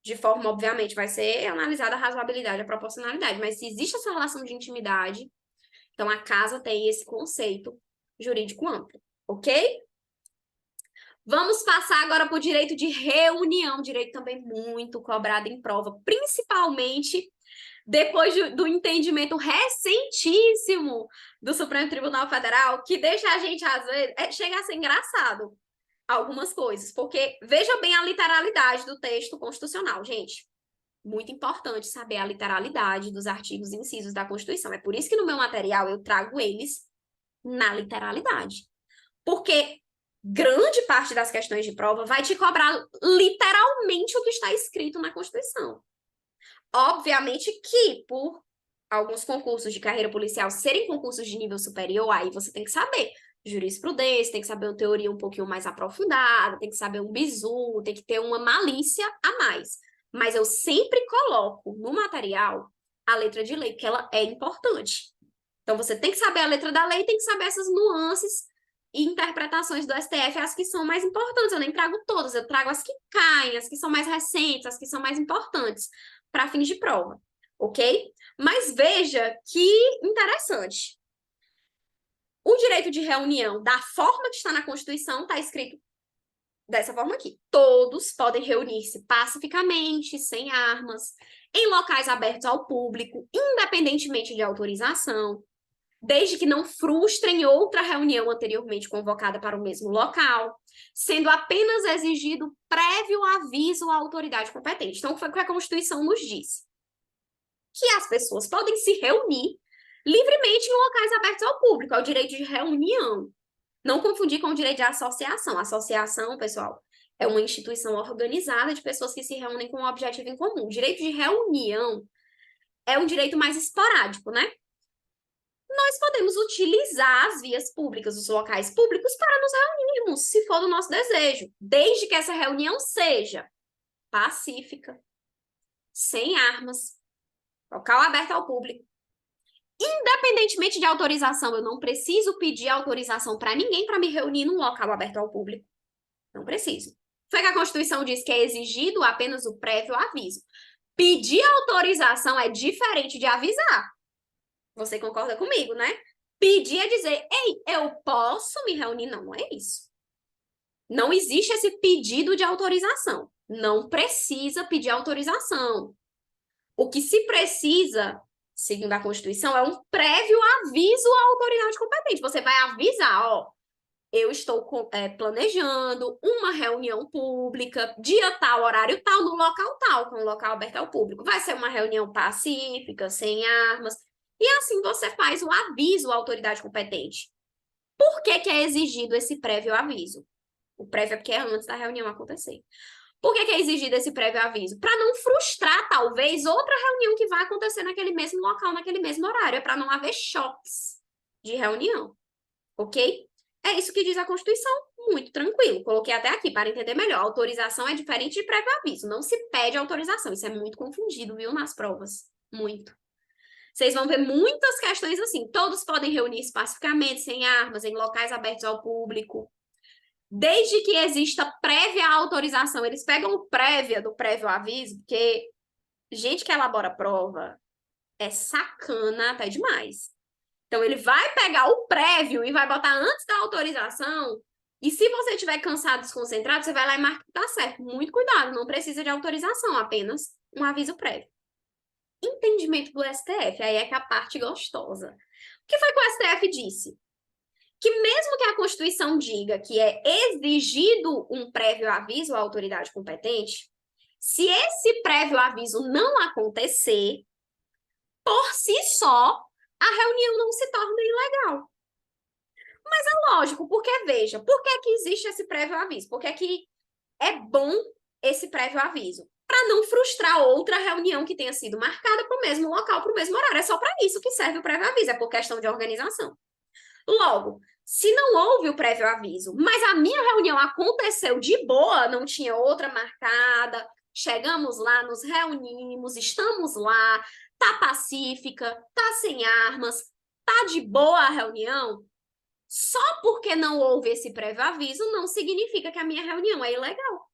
de forma, obviamente, vai ser analisada a razoabilidade, a proporcionalidade, mas se existe essa relação de intimidade, então a casa tem esse conceito jurídico amplo, ok? Vamos passar agora para o direito de reunião, direito também muito cobrado em prova, principalmente depois do entendimento recentíssimo do Supremo Tribunal Federal, que deixa a gente, às vezes, chega a ser engraçado algumas coisas, porque veja bem a literalidade do texto constitucional, gente. Muito importante saber a literalidade dos artigos e incisos da Constituição. É por isso que no meu material eu trago eles na literalidade. Porque grande parte das questões de prova vai te cobrar literalmente o que está escrito na Constituição. Obviamente que, por alguns concursos de carreira policial serem concursos de nível superior, aí você tem que saber jurisprudência, tem que saber uma teoria um pouquinho mais aprofundada, tem que saber um bizu, tem que ter uma malícia a mais. Mas eu sempre coloco no material a letra de lei, porque ela é importante. Então, você tem que saber a letra da lei, tem que saber essas nuances e interpretações do STF, as que são mais importantes. Eu nem trago todas, eu trago as que caem, as que são mais recentes, as que são mais importantes para fins de prova, ok? Mas veja que interessante. O direito de reunião, da forma que está na Constituição, está escrito dessa forma aqui. Todos podem reunir-se pacificamente, sem armas, em locais abertos ao público, independentemente de autorização, desde que não frustrem outra reunião anteriormente convocada para o mesmo local, sendo apenas exigido prévio aviso à autoridade competente. Então, foi o que a Constituição nos disse. Que as pessoas podem se reunir livremente em locais abertos ao público, é o direito de reunião. Não confundir com o direito de associação. Associação, pessoal, é uma instituição organizada de pessoas que se reúnem com um objetivo em comum. O direito de reunião é um direito mais esporádico, né? Nós podemos utilizar as vias públicas, os locais públicos, para nos reunirmos, se for do nosso desejo, desde que essa reunião seja pacífica, sem armas, local aberto ao público. Independentemente de autorização, eu não preciso pedir autorização para ninguém para me reunir num local aberto ao público. Não preciso. Foi que a Constituição diz que é exigido apenas o prévio aviso. Pedir autorização é diferente de avisar. Você concorda comigo, né? Pedir é dizer, ei, eu posso me reunir? Não, não é isso. Não existe esse pedido de autorização. Não precisa pedir autorização. O que se precisa, segundo a Constituição, é um prévio aviso à autoridade competente. Você vai avisar, ó, eu estou planejando uma reunião pública, dia tal, horário tal, no local tal, com o local aberto ao público. Vai ser uma reunião pacífica, sem armas. E assim você faz o aviso à autoridade competente. Por que é exigido esse prévio aviso? O prévio é porque é antes da reunião acontecer. Por que é exigido esse prévio aviso? Para não frustrar, talvez, outra reunião que vai acontecer naquele mesmo local, naquele mesmo horário. É para não haver choques de reunião. Ok? É isso que diz a Constituição. Muito tranquilo. Coloquei até aqui para entender melhor. Autorização é diferente de prévio aviso. Não se pede autorização. Isso é muito confundido, viu, nas provas. Muito. Vocês vão ver muitas questões assim. Todos podem reunir pacificamente, sem armas, em locais abertos ao público. Desde que exista prévia autorização. Eles pegam o prévia do prévio aviso, porque gente que elabora prova é sacana até demais. Então, ele vai pegar o prévio e vai botar antes da autorização. E se você estiver cansado, desconcentrado, você vai lá e marca que tá certo. Muito cuidado, não precisa de autorização, apenas um aviso prévio. Entendimento do STF, aí é que a parte gostosa. O que foi que o STF disse? Que mesmo que a Constituição diga que é exigido um prévio aviso à autoridade competente, se esse prévio aviso não acontecer, por si só, a reunião não se torna ilegal. Mas é lógico, porque veja, por que que existe esse prévio aviso? Por que que é bom esse prévio aviso? Para não frustrar outra reunião que tenha sido marcada para o mesmo local, para o mesmo horário. É só para isso que serve o prévio aviso, é por questão de organização. Logo, se não houve o prévio aviso, mas a minha reunião aconteceu de boa, não tinha outra marcada, chegamos lá, nos reunimos, estamos lá, tá pacífica, tá sem armas, tá de boa a reunião, só porque não houve esse prévio aviso não significa que a minha reunião é ilegal.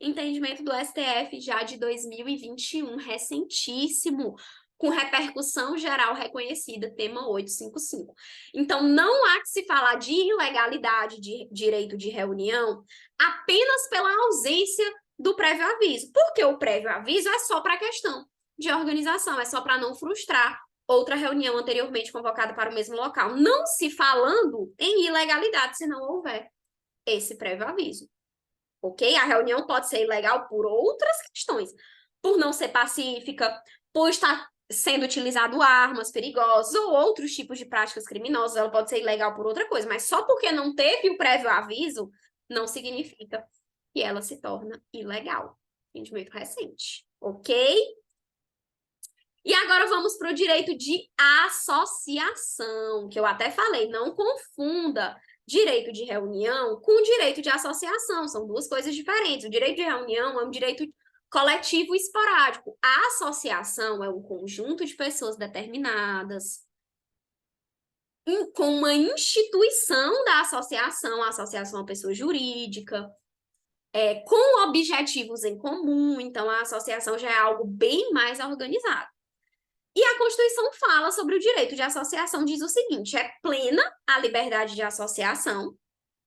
Entendimento do STF já de 2021, recentíssimo, com repercussão geral reconhecida, tema 855. Então, não há que se falar de ilegalidade de direito de reunião apenas pela ausência do prévio aviso, porque o prévio aviso é só para a questão de organização, é só para não frustrar outra reunião anteriormente convocada para o mesmo local, não se falando em ilegalidade se não houver esse prévio aviso. Ok? A reunião pode ser ilegal por outras questões, por não ser pacífica, por estar sendo utilizado armas perigosas ou outros tipos de práticas criminosas, ela pode ser ilegal por outra coisa, mas só porque não teve o prévio aviso, não significa que ela se torna ilegal. Entendimento recente, ok? E agora vamos para o direito de associação, que eu até falei, não confunda direito de reunião com direito de associação, são duas coisas diferentes. O direito de reunião é um direito coletivo esporádico. A associação é um conjunto de pessoas determinadas com uma instituição da associação, a associação é uma pessoa jurídica, com objetivos em comum, então a associação já é algo bem mais organizado. E a Constituição fala sobre o direito de associação, diz o seguinte: é plena a liberdade de associação,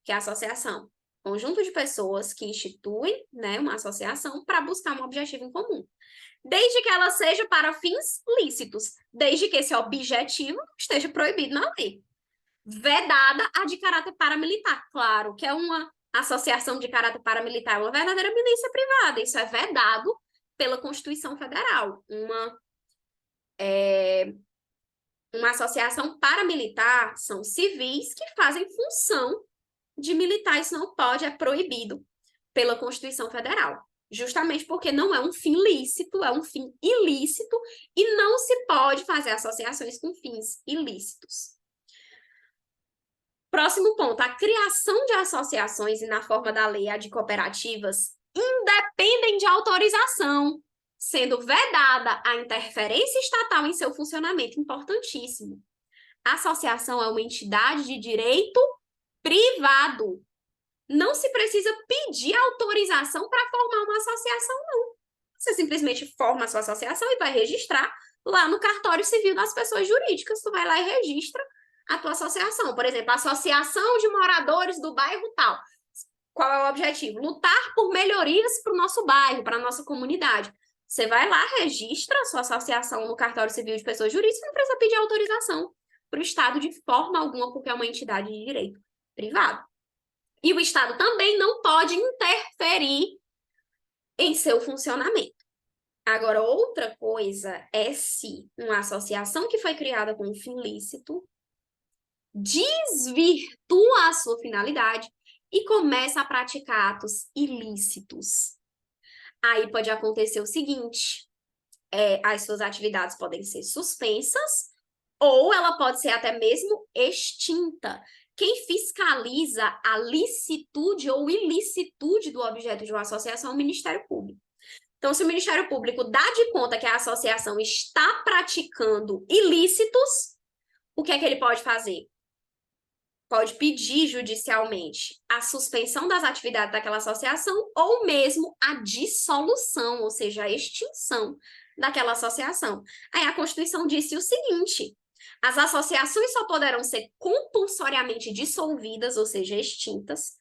que é a associação, conjunto de pessoas que instituem, né, uma associação para buscar um objetivo em comum. Desde que ela seja para fins lícitos, desde que esse objetivo esteja proibido na lei. Vedada a de caráter paramilitar. Claro que é uma associação de caráter paramilitar, é uma verdadeira milícia privada. Isso é vedado pela Constituição Federal. Uma associação paramilitar são civis que fazem função de militar. Isso não pode, é proibido pela Constituição Federal. Justamente porque não é um fim lícito, é um fim ilícito e não se pode fazer associações com fins ilícitos. Próximo ponto, a criação de associações e na forma da lei a de cooperativas independem de autorização, sendo vedada a interferência estatal em seu funcionamento, importantíssimo. A associação é uma entidade de direito privado. Não se precisa pedir autorização para formar uma associação, não. Você simplesmente forma a sua associação e vai registrar lá no cartório civil das pessoas jurídicas. Tu vai lá e registra a tua associação. Por exemplo, a Associação de Moradores do Bairro Tal. Qual é o objetivo? Lutar por melhorias para o nosso bairro, para a nossa comunidade. Você vai lá, registra a sua associação no cartório civil de pessoas jurídicas, não precisa pedir autorização para o Estado de forma alguma, porque é uma entidade de direito privado. E o Estado também não pode interferir em seu funcionamento. Agora, outra coisa é se uma associação que foi criada com um fim lícito desvirtua a sua finalidade e começa a praticar atos ilícitos. Aí pode acontecer o seguinte, as suas atividades podem ser suspensas ou ela pode ser até mesmo extinta. Quem fiscaliza a licitude ou ilicitude do objeto de uma associação é o Ministério Público. Então, se o Ministério Público dá de conta que a associação está praticando ilícitos, o que é que ele pode fazer? Pode pedir judicialmente a suspensão das atividades daquela associação ou mesmo a dissolução, ou seja, a extinção daquela associação. Aí a Constituição disse o seguinte: as associações só poderão ser compulsoriamente dissolvidas, ou seja, extintas,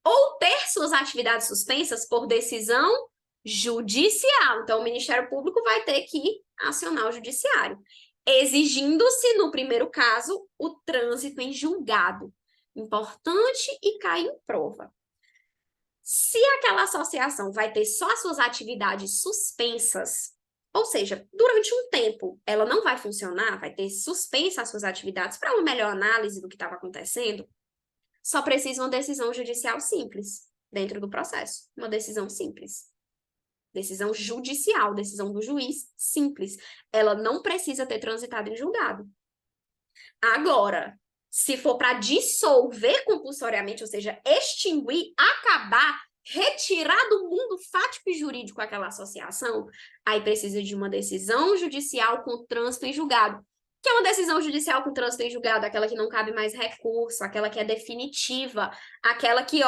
ou ter suas atividades suspensas por decisão judicial. Então, o Ministério Público vai ter que acionar o judiciário, exigindo-se, no primeiro caso, o trânsito em julgado. Importante e cai em prova. Se aquela associação vai ter só as suas atividades suspensas, ou seja, durante um tempo ela não vai funcionar, vai ter suspensa as suas atividades para uma melhor análise do que estava acontecendo, só precisa uma decisão judicial simples dentro do processo. Uma decisão simples. Decisão judicial, decisão do juiz simples. Ela não precisa ter transitado em julgado. Agora, se for para dissolver compulsoriamente, ou seja, extinguir, acabar, retirar do mundo fático e jurídico aquela associação, aí precisa de uma decisão judicial com trânsito em julgado. Que é uma decisão judicial com trânsito em julgado? Aquela que não cabe mais recurso, aquela que é definitiva, aquela que,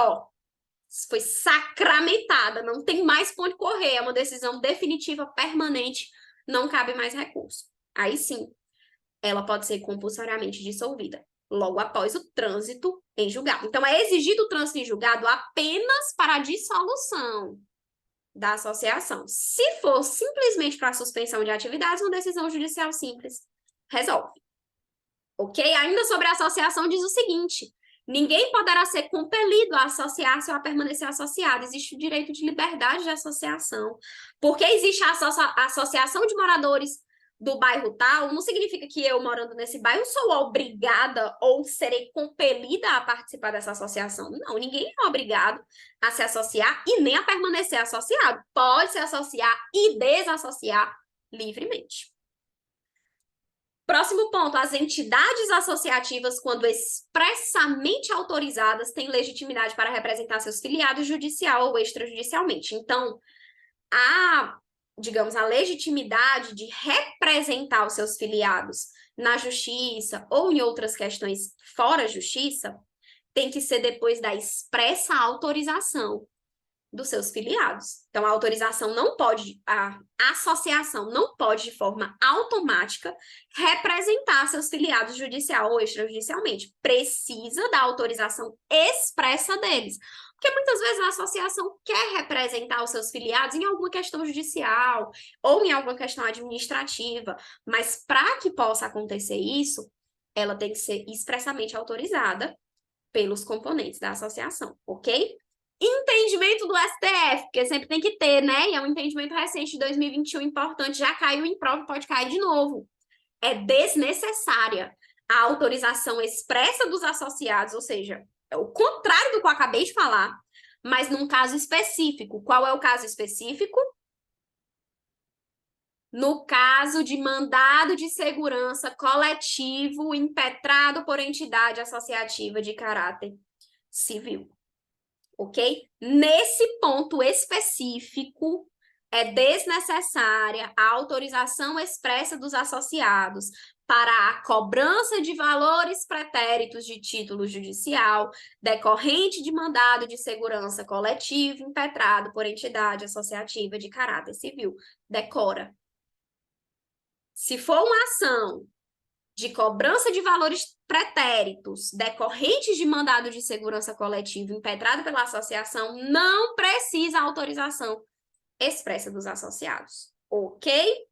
foi sacramentada, não tem mais ponto de correr, é uma decisão definitiva, permanente, não cabe mais recurso. Aí sim, ela pode ser compulsoriamente dissolvida, logo após o trânsito em julgado. Então, é exigido o trânsito em julgado apenas para a dissolução da associação. Se for simplesmente para a suspensão de atividades, uma decisão judicial simples resolve. Ok? Ainda sobre a associação diz o seguinte: ninguém poderá ser compelido a associar-se ou a permanecer associado. Existe o direito de liberdade de associação. Porque existe a associação de moradores do bairro tal, não significa que eu, morando nesse bairro, sou obrigada ou serei compelida a participar dessa associação. Não, ninguém é obrigado a se associar e nem a permanecer associado. Pode se associar e desassociar livremente. Próximo ponto, as entidades associativas, quando expressamente autorizadas, têm legitimidade para representar seus filiados judicial ou extrajudicialmente. Então, digamos, a legitimidade de representar os seus filiados na justiça ou em outras questões fora justiça, tem que ser depois da expressa autorização dos seus filiados. Então, a autorização não pode, a associação não pode, de forma automática, representar seus filiados judicial ou extrajudicialmente. Precisa da autorização expressa deles. Porque muitas vezes a associação quer representar os seus filiados em alguma questão judicial ou em alguma questão administrativa, mas para que possa acontecer isso, ela tem que ser expressamente autorizada pelos componentes da associação, ok? Entendimento do STF, porque sempre tem que ter, né? E é um entendimento recente de 2021 importante, já caiu em prova, pode cair de novo. É desnecessária a autorização expressa dos associados, ou seja, é o contrário do que eu acabei de falar, mas num caso específico. Qual é o caso específico? No caso de mandado de segurança coletivo impetrado por entidade associativa de caráter civil. Ok? Nesse ponto específico, é desnecessária a autorização expressa dos associados para a cobrança de valores pretéritos de título judicial decorrente de mandado de segurança coletivo impetrado por entidade associativa de caráter civil. Decora. Se for uma ação de cobrança de valores pretéritos decorrentes de mandado de segurança coletivo impetrado pela associação, não precisa autorização expressa dos associados, ok?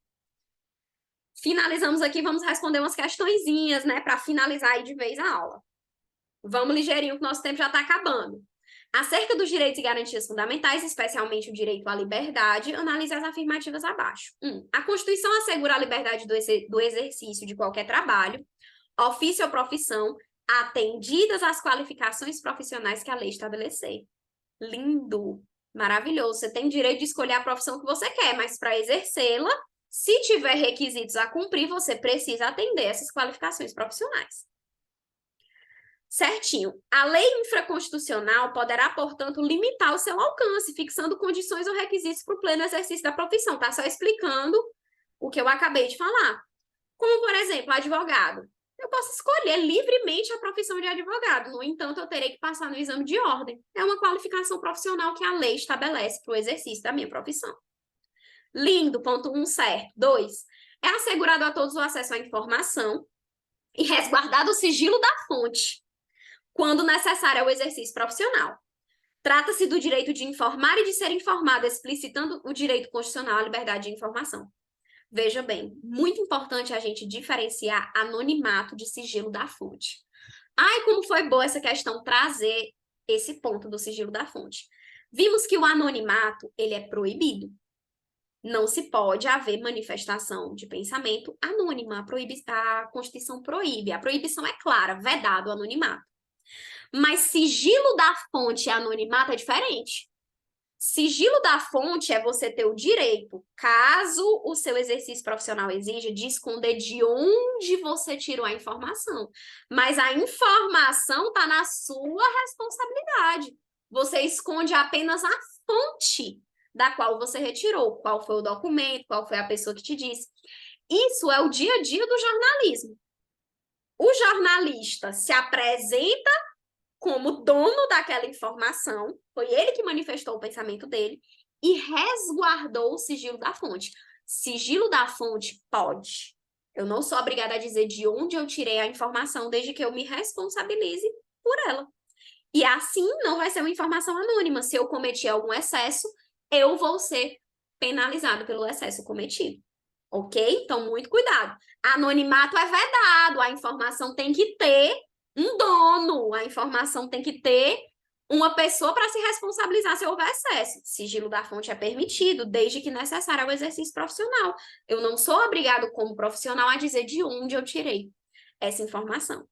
Finalizamos aqui, vamos responder umas questõezinhas, né, para finalizar aí de vez a aula. Vamos ligeirinho, que nosso tempo já está acabando. Acerca dos direitos e garantias fundamentais, especialmente o direito à liberdade, analise as afirmativas abaixo. 1. A Constituição assegura a liberdade do exercício de qualquer trabalho, ofício ou profissão, atendidas as qualificações profissionais que a lei estabelecer. Lindo, maravilhoso. Você tem direito de escolher a profissão que você quer, mas para exercê-la, se tiver requisitos a cumprir, você precisa atender essas qualificações profissionais. Certinho. A lei infraconstitucional poderá, portanto, limitar o seu alcance, fixando condições ou requisitos para o pleno exercício da profissão. Tá só explicando o que eu acabei de falar. Como, por exemplo, advogado. Eu posso escolher livremente a profissão de advogado. No entanto, eu terei que passar no exame de ordem. É uma qualificação profissional que a lei estabelece para o exercício da minha profissão. Lindo, ponto 1, certo. 2. É assegurado a todos o acesso à informação e resguardado o sigilo da fonte, quando necessário ao exercício profissional. Trata-se do direito de informar e de ser informado, explicitando o direito constitucional à liberdade de informação. Veja bem, muito importante a gente diferenciar anonimato de sigilo da fonte. Ai, como foi boa essa questão trazer esse ponto do sigilo da fonte. Vimos que o anonimato, ele é proibido. Não se pode haver manifestação de pensamento anônima. A Constituição proíbe. A proibição é clara, vedado o anonimato. Mas sigilo da fonte e anonimato é diferente. Sigilo da fonte é você ter o direito, caso o seu exercício profissional exija, de esconder de onde você tirou a informação. Mas a informação está na sua responsabilidade. Você esconde apenas a fonte da qual você retirou, qual foi o documento, qual foi a pessoa que te disse. Isso é o dia a dia do jornalismo. O jornalista se apresenta como dono daquela informação, foi ele que manifestou o pensamento dele, e resguardou o sigilo da fonte. Sigilo da fonte pode. Eu não sou obrigada a dizer de onde eu tirei a informação, desde que eu me responsabilize por ela. E assim não vai ser uma informação anônima. Se eu cometi algum excesso, eu vou ser penalizado pelo excesso cometido. Ok? Então, muito cuidado. Anonimato é vedado, a informação tem que ter um dono, a informação tem que ter uma pessoa para se responsabilizar se houver excesso. Sigilo da fonte é permitido, desde que necessário ao exercício profissional. Eu não sou obrigado, como profissional, a dizer de onde eu tirei essa informação.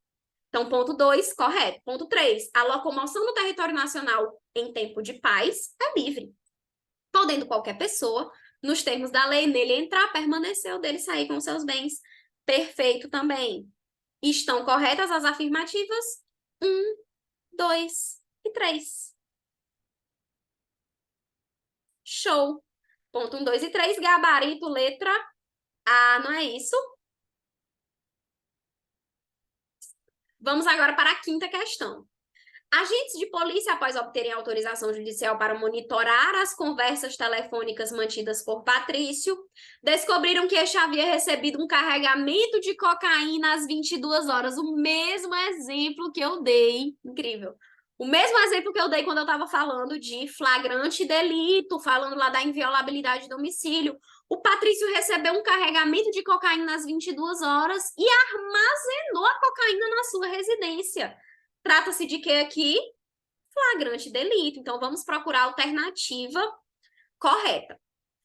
Então, ponto 2, correto. Ponto 3, a locomoção no território nacional em tempo de paz é livre, podendo qualquer pessoa, nos termos da lei, nele entrar, permanecer ou dele sair com seus bens. Perfeito também. Estão corretas as afirmativas 1, 2 e 3. Show. Ponto 1, 2 e 3, gabarito, letra A, não é isso? Vamos agora para a quinta questão. Agentes de polícia, após obterem autorização judicial para monitorar as conversas telefônicas mantidas por Patrício, descobriram que este havia recebido um carregamento de cocaína às 22 horas. O mesmo exemplo que eu dei. Incrível. O mesmo exemplo que eu dei quando eu estava falando de flagrante delito, falando lá da inviolabilidade de domicílio. O Patrício recebeu um carregamento de cocaína às 22 horas e armazenou a cocaína na sua residência. Trata-se de que aqui? Flagrante delito. Então, vamos procurar a alternativa correta.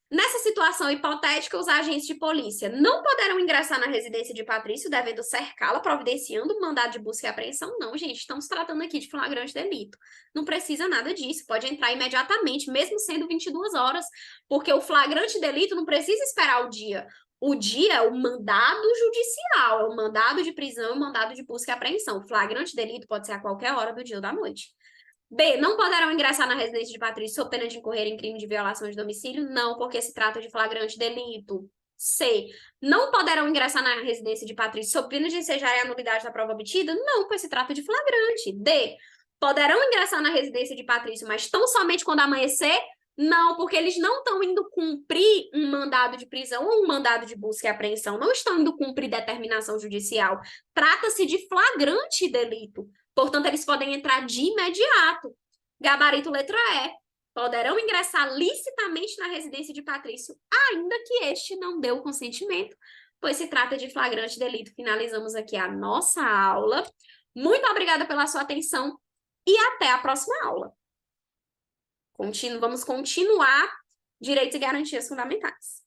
Nessa situação hipotética, os agentes de polícia não poderão ingressar na residência de Patrício, devendo cercá-la, providenciando um mandado de busca e apreensão. Não, gente, estamos tratando aqui de flagrante delito. Não precisa nada disso, pode entrar imediatamente, mesmo sendo 22 horas, porque o flagrante delito não precisa esperar o dia. O dia é o mandado judicial, é o mandado de prisão e o mandado de busca e apreensão. O flagrante delito pode ser a qualquer hora do dia ou da noite. B, não poderão ingressar na residência de Patrício sob pena de incorrer em crime de violação de domicílio? Não, porque se trata de flagrante delito. C, não poderão ingressar na residência de Patrício sob pena de ensejar a nulidade da prova obtida? Não, pois se trata de flagrante. D, poderão ingressar na residência de Patrício, mas tão somente quando amanhecer? Não, porque eles não estão indo cumprir um mandado de prisão ou um mandado de busca e apreensão, não estão indo cumprir determinação judicial. Trata-se de flagrante delito. Portanto, eles podem entrar de imediato. Gabarito letra E. Poderão ingressar licitamente na residência de Patrício, ainda que este não dê o consentimento, pois se trata de flagrante delito. Finalizamos aqui a nossa aula. Muito obrigada pela sua atenção e até a próxima aula. Vamos continuar direitos e garantias fundamentais.